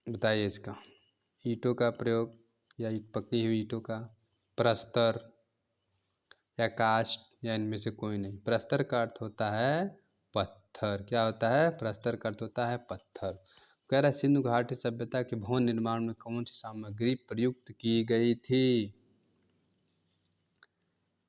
बताइए इसका। ईंटों का प्रयोग या पकी हुई ईंटों का, प्रस्तर या कास्ट, या इनमें से कोई नहीं? प्रस्तर का अर्थ होता है पत्थर। क्या होता है? प्रस्तर का अर्थ होता है पत्थर। कह रहा है सिंधु घाटी सभ्यता के भवन निर्माण में कौन सी सामग्री प्रयुक्त की गई थी?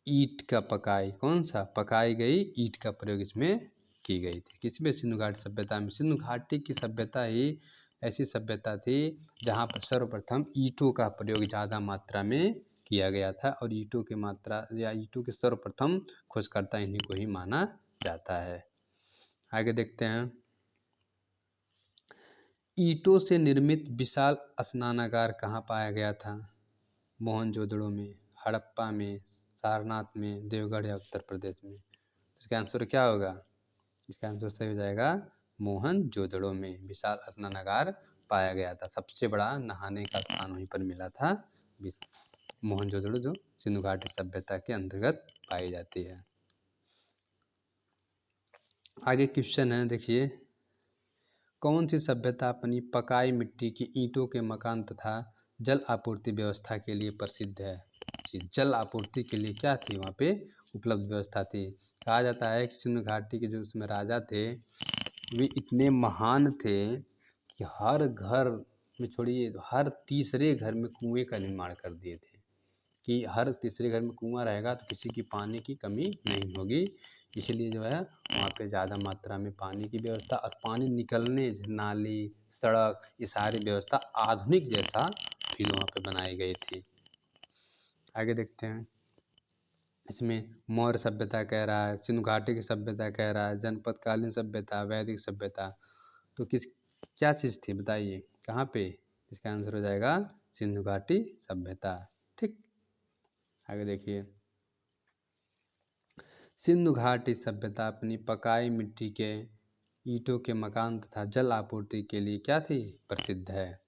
ईंट का पकाई, कौन सा? पकाई गई ईंट का प्रयोग इसमें की गई थी। किसमें? सिंधु घाटी सभ्यता में। सिंधु घाटी की सभ्यता ही ऐसी सभ्यता थी जहाँ पर सर्वप्रथम ईंटों का प्रयोग ज़्यादा मात्रा में किया गया था और ईंटों की मात्रा या ईंटों के सर्वप्रथम खोजकर्ता इन्हीं को ही माना जाता है। आगे देखते हैं। ईंटों से निर्मित विशाल स्नानागार कहाँ पाया गया था? मोहनजोदड़ो में, हड़प्पा में, सारनाथ में, देवगढ़ या उत्तर प्रदेश में? इसका आंसर क्या होगा? इसका आंसर सही हो जाएगा मोहनजोदड़ो में विशाल स्नानागार पाया गया था। सबसे बड़ा नहाने का स्थान वहीं पर मिला था, मोहनजोदड़ो, जो सिंधु घाटी सभ्यता के अंतर्गत पाई जाती है। आगे क्वेश्चन है, देखिए, कौन सी सभ्यता अपनी पकाई मिट्टी की ईंटों के मकान तथा जल आपूर्ति व्यवस्था के लिए प्रसिद्ध है? जल आपूर्ति के लिए क्या थी वहाँ पे उपलब्ध व्यवस्था थी। कहा जाता है कि सिंधु घाटी के जो उसमें राजा थे वे इतने महान थे कि हर घर में छोड़िए हर तीसरे घर में कुएं का निर्माण कर दिए थे कि हर तीसरे घर में कुआं रहेगा तो किसी की पानी की कमी नहीं होगी। इसलिए जो है वहाँ पे ज़्यादा मात्रा में पानी की व्यवस्था और पानी निकलने नाली सड़क ये सारी व्यवस्था आधुनिक जैसा फील वहाँ पे बनाई गई थी। आगे देखते हैं। इसमें मौर्य सभ्यता कह रहा है, सिंधु घाटी की सभ्यता कह रहा है, जनपदकालीन सभ्यता, वैदिक सभ्यता। तो किस क्या चीज़ थी बताइए कहाँ पे? इसका आंसर हो जाएगा सिंधु घाटी सभ्यता। ठीक, आगे देखिए। सिंधु घाटी सभ्यता अपनी पकाई मिट्टी के ईंटों के मकान तथा जल आपूर्ति के लिए क्या थी? प्रसिद्ध है।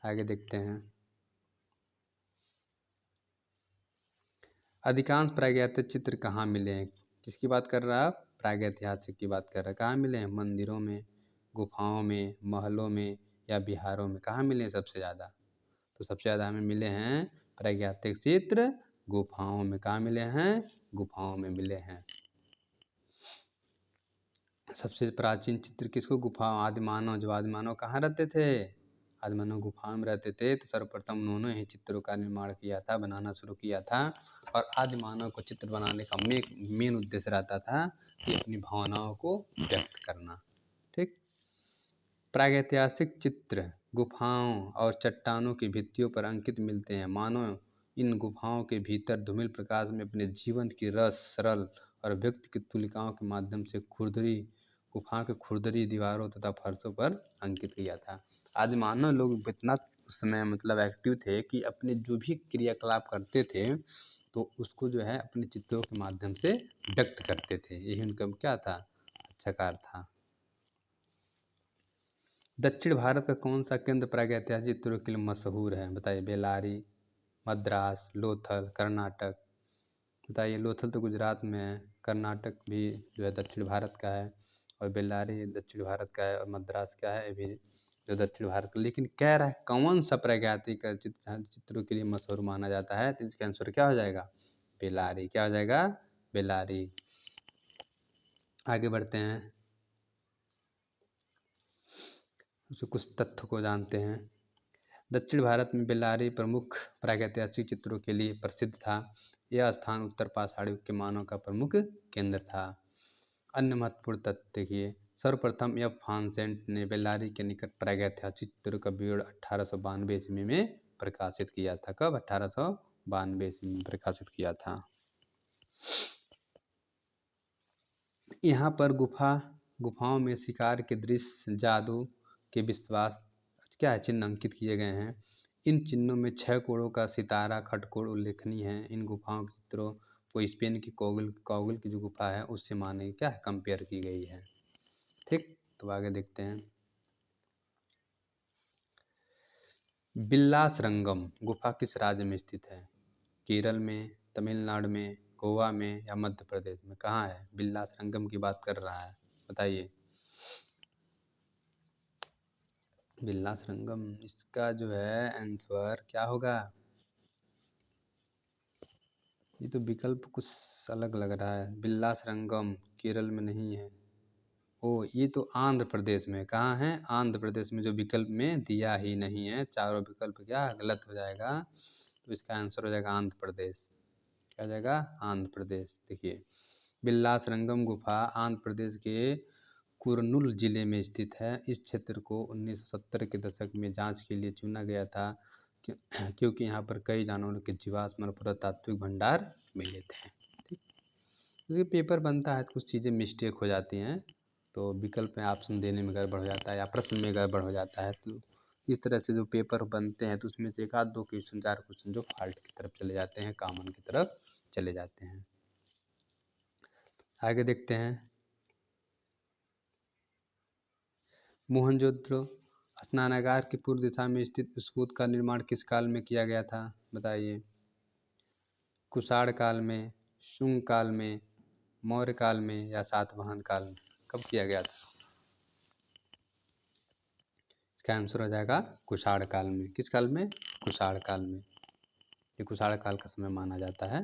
आगे देखते हैं। अधिकांश प्रागैतिक चित्र कहाँ मिले हैं? किसकी बात कर रहा है? प्रागैतिहासिक की बात कर रहा है। कहाँ मिले हैं? मंदिरों में, गुफाओं में, महलों में या बिहारों में? कहाँ मिले हैं सबसे ज़्यादा? तो सबसे ज़्यादा हमें मिले हैं प्रागैतिक चित्र गुफाओं में। कहाँ मिले हैं? गुफाओं में मिले हैं। सबसे प्राचीन चित्र किसको? गुफा आदिमानव। जो आदिमानव कहाँ रहते थे? आदिमानव गुफा में रहते थे। तो सर्वप्रथम उन्होंने ही चित्रों का निर्माण किया था, बनाना शुरू किया था। और आदिमानव को चित्र बनाने का मेन उद्देश्य रहता था कि अपनी भावनाओं को व्यक्त करना। ठीक। प्रागैतिहासिक चित्र गुफाओं और चट्टानों की भित्तियों पर अंकित मिलते हैं। मानव इन गुफाओं के भीतर धूमिल प्रकाश में अपने जीवन की रस, सरल और व्यक्त की तुलिकाओं के माध्यम से खुरदरी गुफा के खुरदरी दीवारों तथा फर्शों पर अंकित किया था। आदिमानव लोग इतना उस समय मतलब एक्टिव थे कि अपने जो भी क्रियाकलाप करते थे तो उसको जो है अपने चित्रों के माध्यम से व्यक्त करते थे। यही उनका क्या था? अच्छा कार्य था। दक्षिण भारत का कौन सा केंद्र प्रागैतिहासिक चित्रों के लिए मशहूर है? बताइए। बेल्लारी, मद्रास, लोथल, कर्नाटक। बताइए। लोथल तो गुजरात में है, कर्नाटक भी जो है दक्षिण भारत का है, और बेल्लारी दक्षिण भारत का है, और मद्रास क्या है? ये भी जो दक्षिण भारत का। लेकिन कह रहा है कौन सा प्रागैतिक का चित्रों के लिए मशहूर माना जाता है? तो इसका आंसर क्या हो जाएगा? बेल्लारी। क्या हो जाएगा? बेल्लारी। आगे बढ़ते हैं, उसके कुछ तथ्य को जानते हैं। दक्षिण भारत में बेल्लारी प्रमुख प्रागैतिहासिक चित्रों के लिए प्रसिद्ध था। यह स्थान उत्तर पाषाण युग के मानव का प्रमुख केंद्र था। अन्य महत्वपूर्ण तथ्य देखिए। सर्वप्रथम एफ फानसेंट ने बेल्लारी के निकट प्रागैतिहासिक चित्रों का विवरण 1892 ईस्वी में प्रकाशित किया था। कब? 1892 ईस्वी में प्रकाशित किया था। यहाँ पर गुफाओं में शिकार के दृश्य, जादू के विश्वास क्या है चिन्ह अंकित किए गए हैं। इन चिन्हों में 6 कोणों का सितारा खटकोण उल्लेखनीय है। इन गुफाओं के चित्रों को स्पेन की कौगल की जो गुफा है उससे माने क्या है कंपेयर की गई है। ठीक, तो आगे देखते हैं। बिल्लासरंगम गुफा किस राज्य में स्थित है? केरल में, तमिलनाडु में, गोवा में या मध्य प्रदेश में? कहाँ है? बिल्लासरंगम की बात कर रहा है, बताइए। बिल्लासरंगम, इसका जो है आंसर क्या होगा? ये तो विकल्प कुछ अलग लग रहा है। बिल्लासरंगम केरल में नहीं है। ओ, ये तो आंध्र प्रदेश में। कहाँ है? आंध्र प्रदेश में। जो विकल्प में दिया ही नहीं है, चारों विकल्प क्या गलत हो जाएगा। तो इसका आंसर हो जाएगा आंध्र प्रदेश। क्या हो जाएगा? आंध्र प्रदेश। देखिए, बिल्लासरंगम गुफा आंध्र प्रदेश के कुरनूल जिले में स्थित है। इस क्षेत्र को 1970 के दशक में जांच के लिए चुना गया था क्योंकि यहाँ पर कई जानवरों के जीवाश्म और पुरातात्विक भंडार मिले थे। ठीक, क्योंकि पेपर बनता है तो कुछ चीज़ें मिस्टेक हो जाती हैं, तो विकल्प में ऑप्शन देने में गड़बड़ हो जाता है या प्रश्न में गड़बड़ हो जाता है। तो इस तरह से जो पेपर बनते हैं तो उसमें से एक आध दो क्वेश्चन, 4 क्वेश्चन जो फॉल्ट की तरफ चले जाते हैं, कॉमन की तरफ चले जाते हैं। आगे देखते हैं। मोहनजोदड़ो स्नानागार की पूर्व दिशा में स्थित स्तूप का निर्माण किस काल में किया गया था? बताइए। कुषाण काल में, शुंग काल में, मौर्य काल में या सातवाहन काल में? कब किया गया था? इसका आंसर हो जाएगा कुषाण काल में। किस काल में? कुषाण काल में। ये कुषाण काल का समय माना जाता है।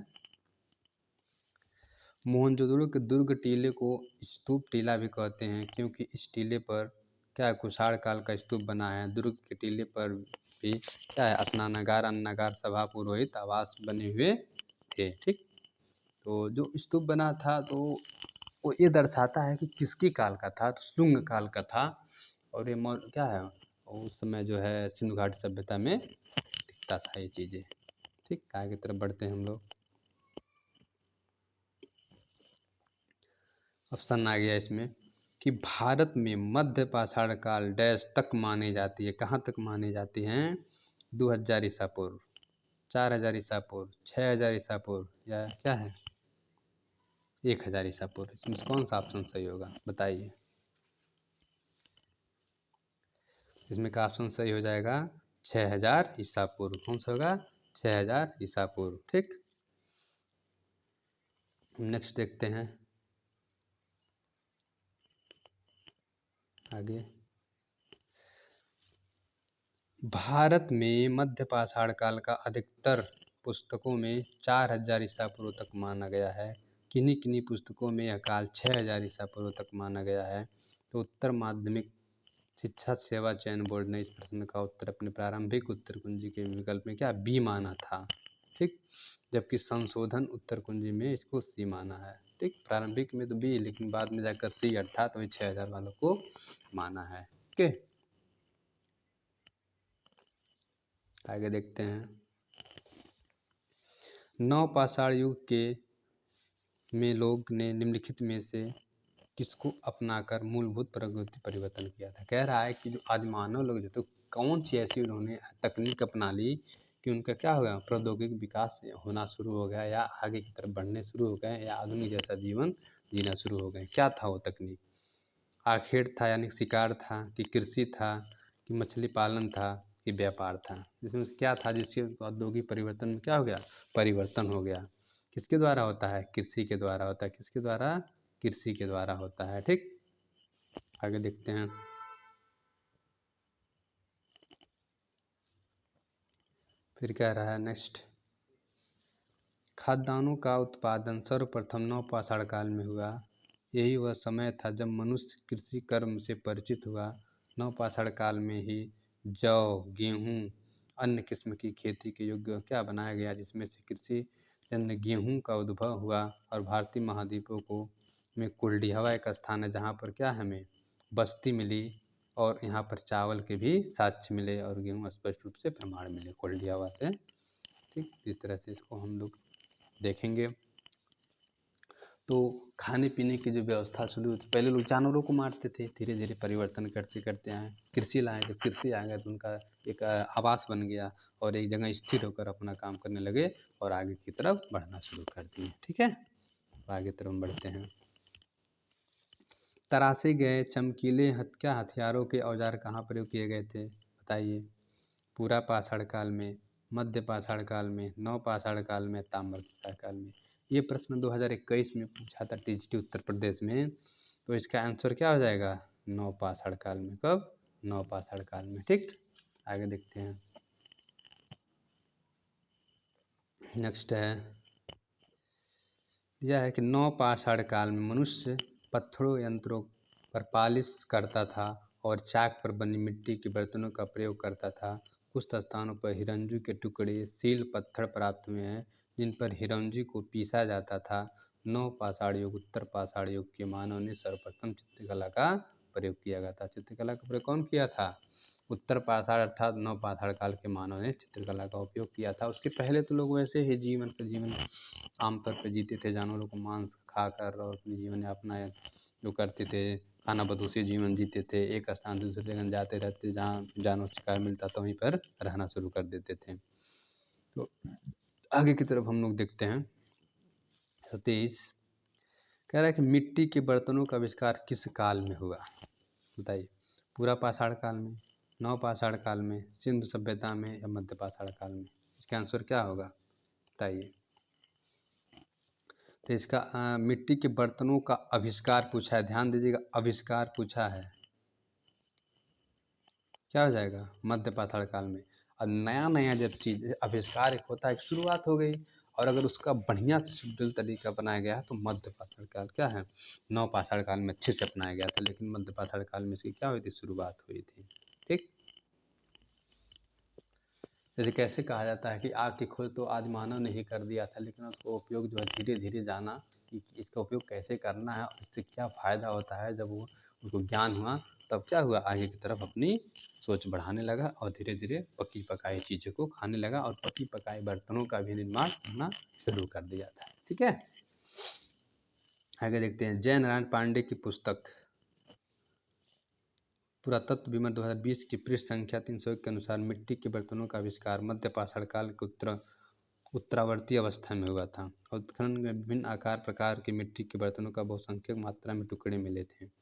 मोहनजोदड़ो के दुर्ग टीले को स्तूप टीला भी कहते हैं, क्योंकि इस टीले पर क्या है, कुषाण काल का स्तूप बना है। दुर्ग के टीले पर भी क्या है, स्नानागार, अन्नागार, सभा, पुरोहित आवास बने हुए थे। ठीक, तो जो स्तूप बना था तो वो ये दर्शाता है कि किसकी काल का था, तो शुंग काल का था। और ये क्या है, उस समय जो है सिंधु घाटी सभ्यता में दिखता था ये चीज़ें। ठीक, आगे की तरफ बढ़ते हैं हम लोग। ऑप्शन आ गया इसमें कि भारत में मध्य पाषाण काल डैश तक मानी जाती है। कहाँ तक मानी जाती हैं? 2000 ईसा पूर्व, 4000 ईसा पूर्व, 6000 ईसा पूर्व, या क्या है 1000 ईसा पूर्व। इसमें कौन सा ऑप्शन सही होगा बताइए। इसमें का ऑप्शन सही हो जाएगा 6000 ईसा पूर्व। कौन सा होगा? 6000 ईसा पूर्व। ठीक, नेक्स्ट देखते हैं आगे। भारत में मध्य पाषाण काल का अधिकतर पुस्तकों में 4000 ईसा पूर्व तक माना गया है। किन्हीं किन्हीं पुस्तकों में यह काल 6000 ईसा पूर्व तक माना गया है। तो उत्तर माध्यमिक शिक्षा सेवा चयन बोर्ड ने इस प्रश्न का उत्तर अपने प्रारंभिक उत्तर कुंजी के विकल्प में क्या बी माना था। ठीक, जबकि संशोधन उत्तर कुंजी में इसको सी माना है। ठीक, प्रारंभिक में तो बी, लेकिन बाद में जाकर सी, अर्थात वही 6000 वालों को माना है। ओके, आगे देखते हैं। नव पाषाण युग के में लोग ने निम्नलिखित में से किसको अपनाकर मूलभूत प्रगति परिवर्तन किया था। कह रहा है कि जो आदिमानव लोग जो, तो कौन सी ऐसी उन्होंने तकनीक अपना ली कि उनका क्या हो गया, प्रौद्योगिक विकास होना शुरू हो गया, या आगे की तरफ बढ़ने शुरू हो गए, या आधुनिक जैसा जीवन जीना शुरू हो गए। क्या था वो तकनीक? आखेट था यानी शिकार था, कि कृषि था, कि मछली पालन था, कि व्यापार था। इसमें से क्या था जिससे औद्योगिक परिवर्तन में क्या हो गया, परिवर्तन हो गया? किसके द्वारा होता है? कृषि के द्वारा होता है। किसके द्वारा? कृषि के द्वारा होता है। ठीक, आगे देखते हैं। फिर क्या रहा है नेक्स्ट। खाद्यान्नों का उत्पादन सर्वप्रथम नव पाषाण काल में हुआ। यही वह समय था जब मनुष्य कृषि कर्म से परिचित हुआ। नव पाषाण काल में ही जौ, गेहूँ, अन्य किस्म की खेती के योग्य क्या बनाया गया, जिसमें से कृषि जन्य गेहूँ का उद्भव हुआ। और भारतीय महाद्वीपों को में कुल्डिहवा एक स्थान है जहाँ पर क्या हमें बस्ती मिली, और यहाँ पर चावल के भी साक्ष्य मिले, और गेहूँ स्पष्ट रूप से प्रमाण मिले कुल्डिहवा से। ठीक, इस तरह से इसको हम लोग देखेंगे। तो खाने पीने की जो व्यवस्था शुरू हुई थी, पहले लोग जानवरों को मारते थे, धीरे धीरे परिवर्तन करते करते आए, कृषि लाए। जब कृषि आ गया तो उनका एक आवास बन गया, और एक जगह स्थिर होकर अपना काम करने लगे, और आगे की तरफ बढ़ना शुरू कर दिए। ठीक है, तो आगे तरफ हम बढ़ते हैं। तराशे गए चमकीले क्या हथियारों के औजार कहाँ प्रयोग किए गए थे बताइए। पूरा पाषाण काल में, मध्य पाषाण काल में, नव पाषाण काल में, ताम्रपाषाण काल में। ये प्रश्न 2021 में पूछा था टीजीटी उत्तर प्रदेश में। तो इसका आंसर क्या हो जाएगा? नव पाषाण काल में। कब? नव पाषाण काल में। ठीक, आगे देखते हैं। नेक्स्ट है, यह है कि नव पाषाण काल में मनुष्य पत्थरों यंत्रों पर पालिश करता था, और चाक पर बनी मिट्टी के बर्तनों का प्रयोग करता था। कुछ स्थानों पर हिरंजू के टुकड़े सील पत्थर प्राप्त हुए हैं, जिन पर हिरंजू को पीसा जाता था। नव पाषाण युग उत्तर पाषाण युग के मानव ने सर्वप्रथम चित्रकला का प्रयोग किया गया था। चित्रकला का प्रयोग कौन किया था? उत्तर पाषाण अर्थात नव पाषाण काल के मानव ने चित्रकला का उपयोग किया था। उसके पहले तो लोग वैसे ही जीवन आमतौर पर जीते थे, जानवरों को मांस खाकर, और अपने जीवन अपना जो करते थे, खाना बदोशी जीवन जीते थे। एक स्थान से दूसरे जगह जाते रहते, जहाँ जानवर शिकार मिलता था वहीं पर रहना शुरू कर देते थे। तो आगे की तरफ हम लोग देखते हैं। 27 कह रहा है कि मिट्टी के बर्तनों का आविष्कार किस काल में हुआ बताइए। पूरा पाषाण काल में, नव पाषाण काल में, सिंधु सभ्यता में, या मध्य पाषाण काल में। इसका आंसर क्या होगा बताइए। तो इसका मिट्टी के बर्तनों का आविष्कार पूछा है, ध्यान दीजिएगा, आविष्कार पूछा है। क्या हो जाएगा, मध्य पाषाण काल में। अब नया नया जब चीज़ आविष्कार एक होता है, एक शुरुआत हो गई, और अगर उसका बढ़िया से सुडल तरीका बनाया गया तो मध्य पाषाण काल क्या है, नव पाषाण काल में अच्छे से अपनाया गया था, लेकिन मध्य पाषाण काल में इसकी क्या हुई थी, शुरुआत हुई थी। ठीक, जैसे कैसे कहा जाता है कि आग की खोज तो आदि मानव ने ही कर दिया था, लेकिन उसका उपयोग जो है धीरे धीरे जाना कि इसका उपयोग कैसे करना है और इससे क्या फ़ायदा होता है। जब वो उनको ज्ञान हुआ तब क्या हुआ, आगे की तरफ अपनी सोच बढ़ाने लगा और धीरे धीरे पकी पकाई चीज़ों को खाने लगा और पकी पकाई बर्तनों का भी निर्माण करना शुरू कर दिया था। ठीक है, आगे देखते हैं जय नारायण पांडे की पुस्तक पुरातत्व विमर्श 2020 की पृष्ठ संख्या 301 के अनुसार मिट्टी के बर्तनों का आविष्कार मध्य पाषाण काल के उत्तरावर्ती अवस्था में हुआ था। उत्खनन में विभिन्न आकार प्रकार के मिट्टी के बर्तनों का बहुसंख्यक मात्रा में टुकड़े मिले थे।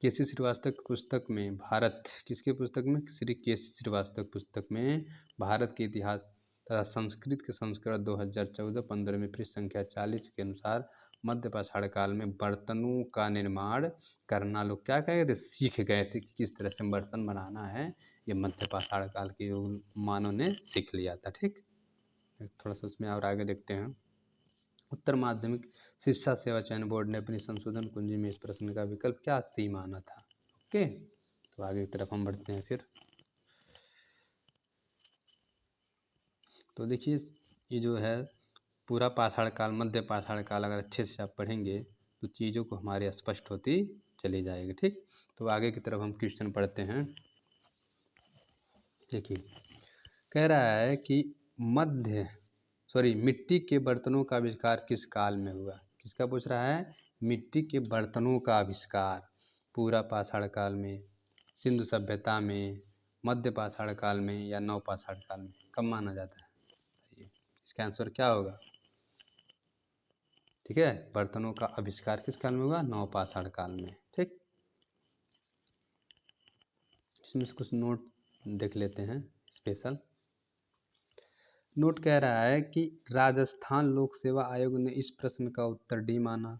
केसी श्रीवास्तव की पुस्तक में भारत, किसकी पुस्तक में, श्री केसी श्रीवास्तव पुस्तक में भारत के इतिहास तथा संस्कृत के संस्करण 2014-15 में पृष्ठ संख्या 40 के अनुसार मध्य पाषाण काल में बर्तनों का निर्माण करना लोग क्या कह गए थे, सीख गए थे कि किस तरह से बर्तन बनाना है। ये मध्य पाषाण काल के मानव ने सीख लिया था। ठीक, थोड़ा सा उसमें और आगे देखते हैं। उत्तर माध्यमिक शिक्षा सेवा चयन बोर्ड ने अपनी संशोधन कुंजी में इस प्रश्न का विकल्प क्या सी माना था। ओके, तो आगे की तरफ हम बढ़ते हैं। फिर तो देखिए, ये जो है पूरा पाषाण काल, मध्य पाषाण काल अगर अच्छे से आप पढ़ेंगे तो चीज़ों को हमारे स्पष्ट होती चली जाएगी। ठीक, तो आगे की तरफ हम क्वेश्चन पढ़ते हैं। देखिए, कह रहा है कि मिट्टी के बर्तनों का आविष्कार किस काल में हुआ। किसका पूछ रहा है, मिट्टी के बर्तनों का आविष्कार पूरा पाषाण काल में, सिंधु सभ्यता में, मध्य पाषाण काल में या नव पाषाण काल में कब माना जाता है। इसका आंसर क्या होगा। ठीक है, बर्तनों का आविष्कार किस काल में हुआ, नव पाषाण काल में। ठीक, इसमें से कुछ नोट देख लेते हैं स्पेशल नोट। कह रहा है कि राजस्थान लोक सेवा आयोग ने इस प्रश्न का उत्तर डी माना।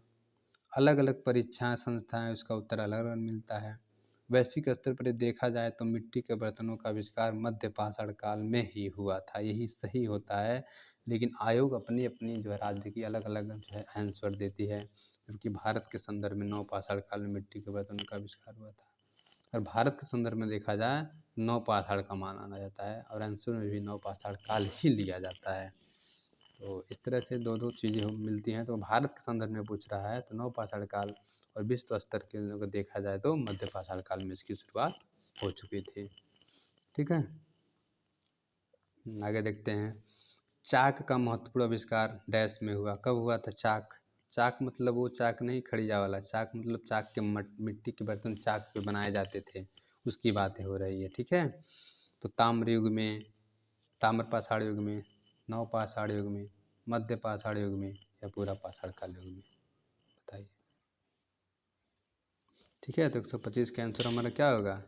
अलग अलग परीक्षाएं संस्थाएं उसका उत्तर अलग अलग मिलता है। वैश्विक स्तर पर देखा जाए तो मिट्टी के बर्तनों का आविष्कार मध्य पाषाण काल में ही हुआ था, यही सही होता है। लेकिन आयोग अपनी अपनी जो है राज्य की अलग अलग जो है आंसर देती है, क्योंकि भारत के संदर्भ में नव पाषाण काल में मिट्टी के बर्तनों का आविष्कार हुआ था। और भारत के संदर्भ में देखा जाए नव पाषाण का माना जाता है और आंसर में भी नव पाषाण काल ही लिया जाता है। तो इस तरह से दो दो चीज़ें मिलती हैं। तो भारत के संदर्भ में पूछ रहा है तो नव पाषाण काल, और विश्व स्तर के अगर देखा जाए तो मध्य पाषाण काल में इसकी शुरुआत हो चुकी थी। ठीक है, आगे देखते हैं। चाक का महत्वपूर्ण आविष्कार डैश में हुआ, कब हुआ था। चाक, चाक मतलब वो चाक नहीं खड़िया वाला चाक, मतलब चाक के मिट्टी के बर्तन चाक पे बनाए जाते थे, उसकी बातें हो रही है। ठीक है, तो ताम्र युग में, ताम्र पाषाण युग में, नव पाषाण युग में, मध्य पाषाण युग में या पूरा पाषाण काल युग में, बताइए। ठीक है, तो 125 का आंसर हमारा क्या होगा,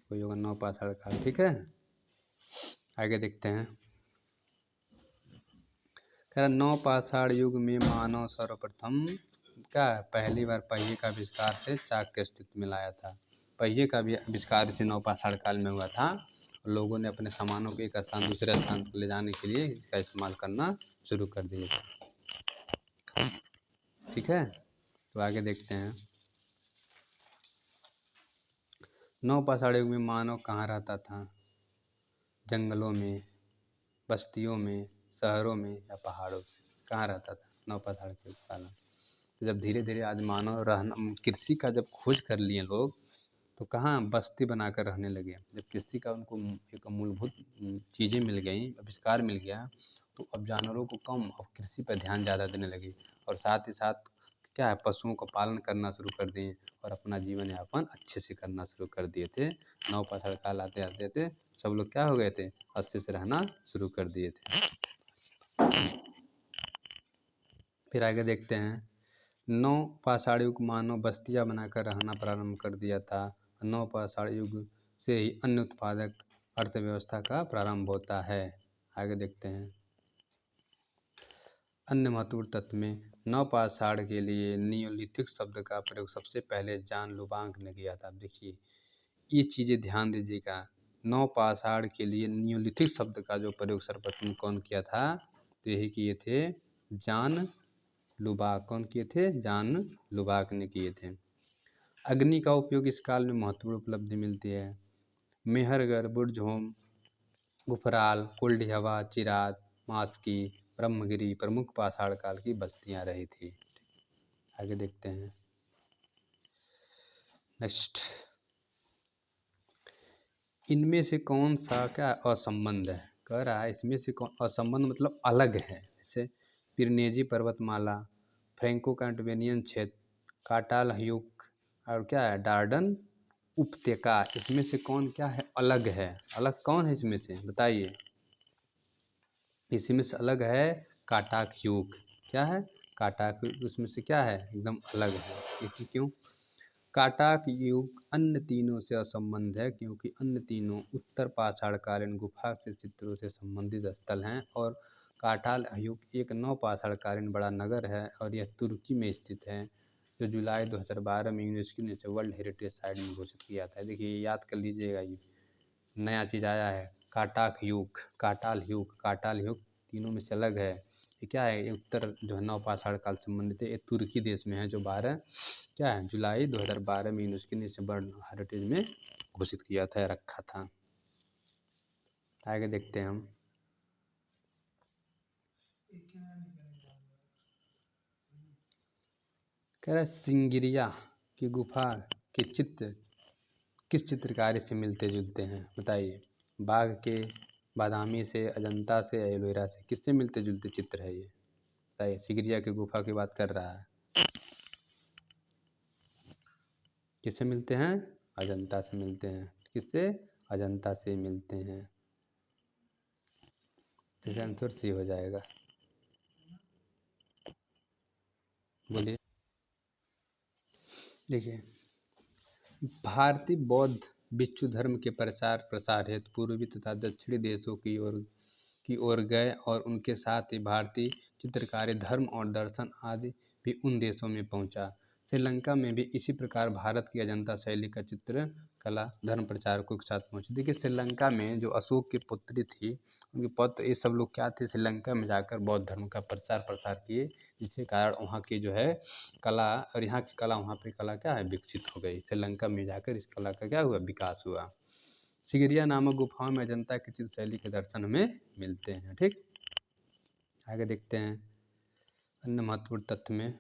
वही होगा नव पाषाण काल। ठीक है, आगे देखते हैं। कह रहा नव पाषाण युग में मानव सर्वप्रथम क्या है, पहली बार पहिए का आविष्कार से चाक के अस्तित्व में लाया था। पहिए का भी आविष्कार इसी नव पाषाण काल में हुआ था। लोगों ने अपने सामानों को एक स्थान दूसरे स्थान पर ले जाने के लिए इसका इस्तेमाल करना शुरू कर दिए थे। ठीक है, तो आगे देखते हैं। नव पाषाण युग में मानव कहाँ रहता था, जंगलों में, बस्तियों में, शहरों में या पहाड़ों में, कहाँ रहता था नव पाषाण के काल में। तो जब धीरे धीरे आज मानव रहना, कृषि का जब खोज कर लिए लोग तो कहाँ बस्ती बनाकर रहने लगे। जब कृषि का उनको एक मूलभूत चीज़ें मिल गई, आविष्कार मिल गया, तो अब जानवरों को कम और कृषि पर ध्यान ज़्यादा देने लगे, और साथ ही साथ क्या है, पशुओं का पालन करना शुरू कर दिए और अपना जीवन यापन अच्छे से करना शुरू कर दिए थे। नव पाषाण काल आते आते थे सब लोग क्या हो गए थे, अच्छे से रहना शुरू कर दिए थे। फिर आगे देखते हैं। नव पाषाण युग मानव बस्तियां बनाकर रहना प्रारंभ कर दिया था। नव पाषाण युग से ही अन्य उत्पादक अर्थव्यवस्था का प्रारंभ होता है। आगे देखते हैं। अन्य महत्वपूर्ण तत्व में नव पाषाण के लिए नियोलिथिक शब्द का प्रयोग सबसे पहले जॉन लुबांक ने किया था। देखिए, ये चीज़ें ध्यान दीजिएगा नौ पाषाण के लिए नियोलिथिक शब्द का जो प्रयोग सर्वप्रथम कौन किया था? तो यही किए थे जॉन लुबाक। कौन किए थे? जॉन लुबाक ने किए थे। अग्नि का उपयोग इस काल में महत्वपूर्ण उपलब्धि मिलती है। मेहरगढ़, बुर्जहोम, गुफराल, कुल्डिहवा, चिराद, मास्की, ब्रह्मगिरी प्रमुख पाषाण काल की बस्तियां रही थी। आगे देखते हैं। नेक्स्ट, इनमें से कौन सा क्या असंबंध है? कह रहा है इसमें से कौन असंबंध मतलब अलग है। जैसे पिरनेजी पर्वतमाला, फ्रैंको कैंटबेनियन क्षेत्र, काटाल हयूक और क्या है डार्डन उपत्यका, इसमें से कौन क्या है अलग है? अलग कौन है इसमें से बताइए? इसमें से अलग है काटाक ह्यूक। क्या है? काटाक उसमें से क्या है एकदम अलग है। इसमें क्यों? काटाक युग अन्य तीनों से असंबद्ध है क्योंकि अन्य तीनों उत्तर पाषाणकालीन गुफा से चित्रों से संबंधित स्थल हैं और काटाल युग एक नव पाषाणकालीन बड़ा नगर है और यह तुर्की में स्थित है, जो जुलाई 2012 में यूनेस्को ने इसे वर्ल्ड हेरिटेज साइट में घोषित किया था। देखिए याद कर लीजिएगा, ये नया चीज़ आया है। काटाल युग तीनों में से अलग है। ये क्या है? ये उत्तर जो है नव पाषाण काल से संबंधित है। ये तुर्की देश में है, जो 12 क्या है जुलाई 2012 में यूनेस्को ने इसे वर्ल्ड हेरिटेज में घोषित किया था, रखा था। आगे देखते हैं हम। कह रहा है सिंगिरिया की गुफा के चित्र किस चित्रकारी से मिलते जुलते हैं? बताइए। बाघ के, बादामी से, अजंता से, एलोवेरा से, किससे मिलते जुलते चित्र है ये? बताइए। सिंगिरिया की गुफा की बात कर रहा है। किससे मिलते हैं? अजंता से मिलते हैं। किससे? अजंता से मिलते हैं। तो आंसर सी हो जाएगा। बोलिए। देखिए, भारतीय बौद्ध भिक्षु धर्म के प्रचार प्रसार हेतु पूर्वी तथा दक्षिणी देशों की ओर गए और उनके साथ ही भारतीय चित्रकारी, धर्म और दर्शन आदि भी उन देशों में पहुंचा। श्रीलंका में भी इसी प्रकार भारत की अजंता शैली का चित्रकला धर्म प्रचारकों के साथ पहुंची। देखिए, श्रीलंका में जो अशोक की पुत्री थी, उनके पुत्र ये सब लोग क्या थे, श्रीलंका में जाकर बौद्ध धर्म का प्रचार प्रसार किए, जिसके कारण वहाँ की जो है कला और यहाँ की कला, वहाँ पे कला क्या है विकसित हो गई। श्रीलंका में जाकर इस कला का क्या हुआ विकास हुआ। सिगिरिया नामक गुफाओं में अजंता की चित्र शैली के दर्शन हमें मिलते हैं। ठीक, आगे देखते हैं अन्य महत्वपूर्ण तथ्य में।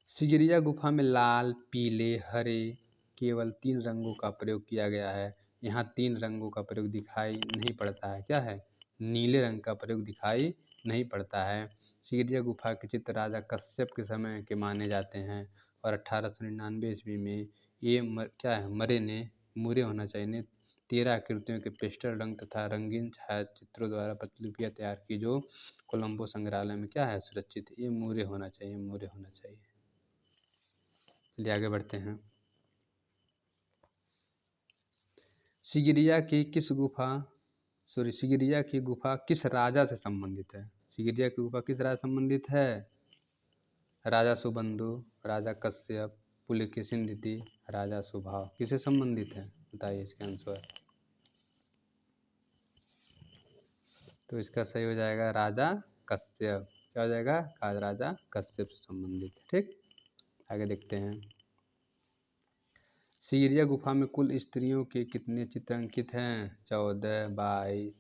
सिगिरिया गुफा में लाल, पीले, हरे केवल 3 रंगों का प्रयोग किया गया है। यहाँ 3 रंगों का प्रयोग दिखाई नहीं पड़ता है। क्या है? नीले रंग का प्रयोग दिखाई नहीं पड़ता है। सिगिरिया गुफा के चित्र राजा कश्यप के समय के माने जाते हैं और 1899 ईस्वी में ये क्या है मुरे होना चाहिए ने 13 आकृतियों के पेस्टल रंग तथा रंगीन छायाचित्रों द्वारा प्रतिलिपियाँ तैयार की, जो कोलंबो संग्रहालय में क्या है सुरक्षित है। ये मुरे होना चाहिए। चलिए आगे बढ़ते हैं। सिगिरिया की गुफा किस राजा से संबंधित है? सिगिरिया की गुफा किस राजा से संबंधित है? राजा सुबंधु, राजा कश्यप, पुलकेशिन द्वितीय, राजा सुभाव, किससे संबंधित है? बताइए इसका आंसर। तो इसका सही हो जाएगा राजा कश्यप। क्या हो जाएगा? राजा कश्यप से संबंधित। ठीक, आगे देखते हैं। सिगिरिया गुफा में कुल स्त्रियों के कितने चित्र अंकित हैं? 14, 22,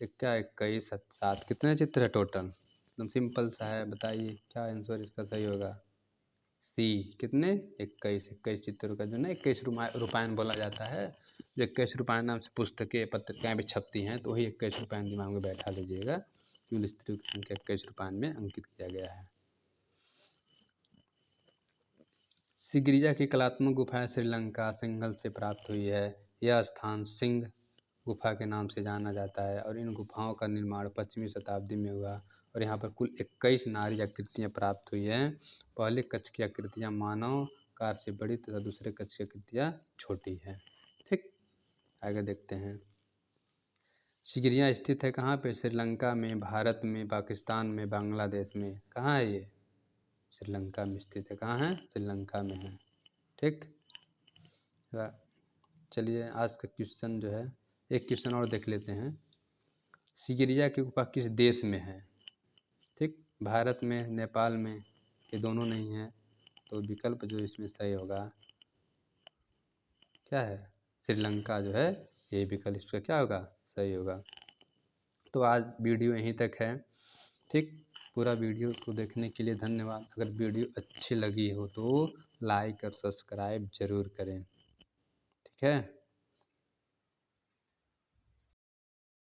21, 7, कितने चित्र है टोटल? एकदम सिंपल सा है, बताइए क्या आंसर इसका सही होगा। सी, कितने? 21 चित्रों का जो ना 21 रूपायन बोला जाता है। जो 21 रूपायन नाम से पुस्तकें पत्रिकाएँ भी छपती हैं, तो वही 21 रूपायन दिमाग में बैठा लीजिएगा। कुल स्त्रियों की संख्या 21 रूपायन में अंकित किया गया है। सिगिरिया की कलात्मक गुफाएं श्रीलंका सिंघल से प्राप्त हुई है। यह स्थान सिंह गुफा के नाम से जाना जाता है और इन गुफाओं का निर्माण 5वीं शताब्दी में हुआ और यहाँ पर कुल 21 नारी आकृतियाँ प्राप्त हुई हैं। पहले कक्ष की आकृतियाँ मानव कार से बड़ी तथा दूसरे कक्ष की आकृतियाँ छोटी हैं। ठीक, आगे देखते हैं। सिगिरिया स्थित है कहाँ पे? श्रीलंका में, भारत में, पाकिस्तान में, बांग्लादेश में। कहाँ है ये? श्रीलंका में स्थित है। कहाँ है? श्रीलंका में है। ठीक, चलिए आज का क्वेश्चन जो है, एक क्वेश्चन और देख लेते हैं। सिगिरिया की गुफा किस देश में है? ठीक, भारत में, नेपाल में, ये दोनों नहीं है। तो विकल्प जो इसमें सही होगा क्या है? श्रीलंका जो है, ये विकल्प इसका क्या होगा? सही होगा। तो आज वीडियो यहीं तक है। ठीक, पूरा वीडियो को देखने के लिए धन्यवाद। अगर वीडियो अच्छी लगी हो तो लाइक और सब्सक्राइब ज़रूर करें। ठीक है।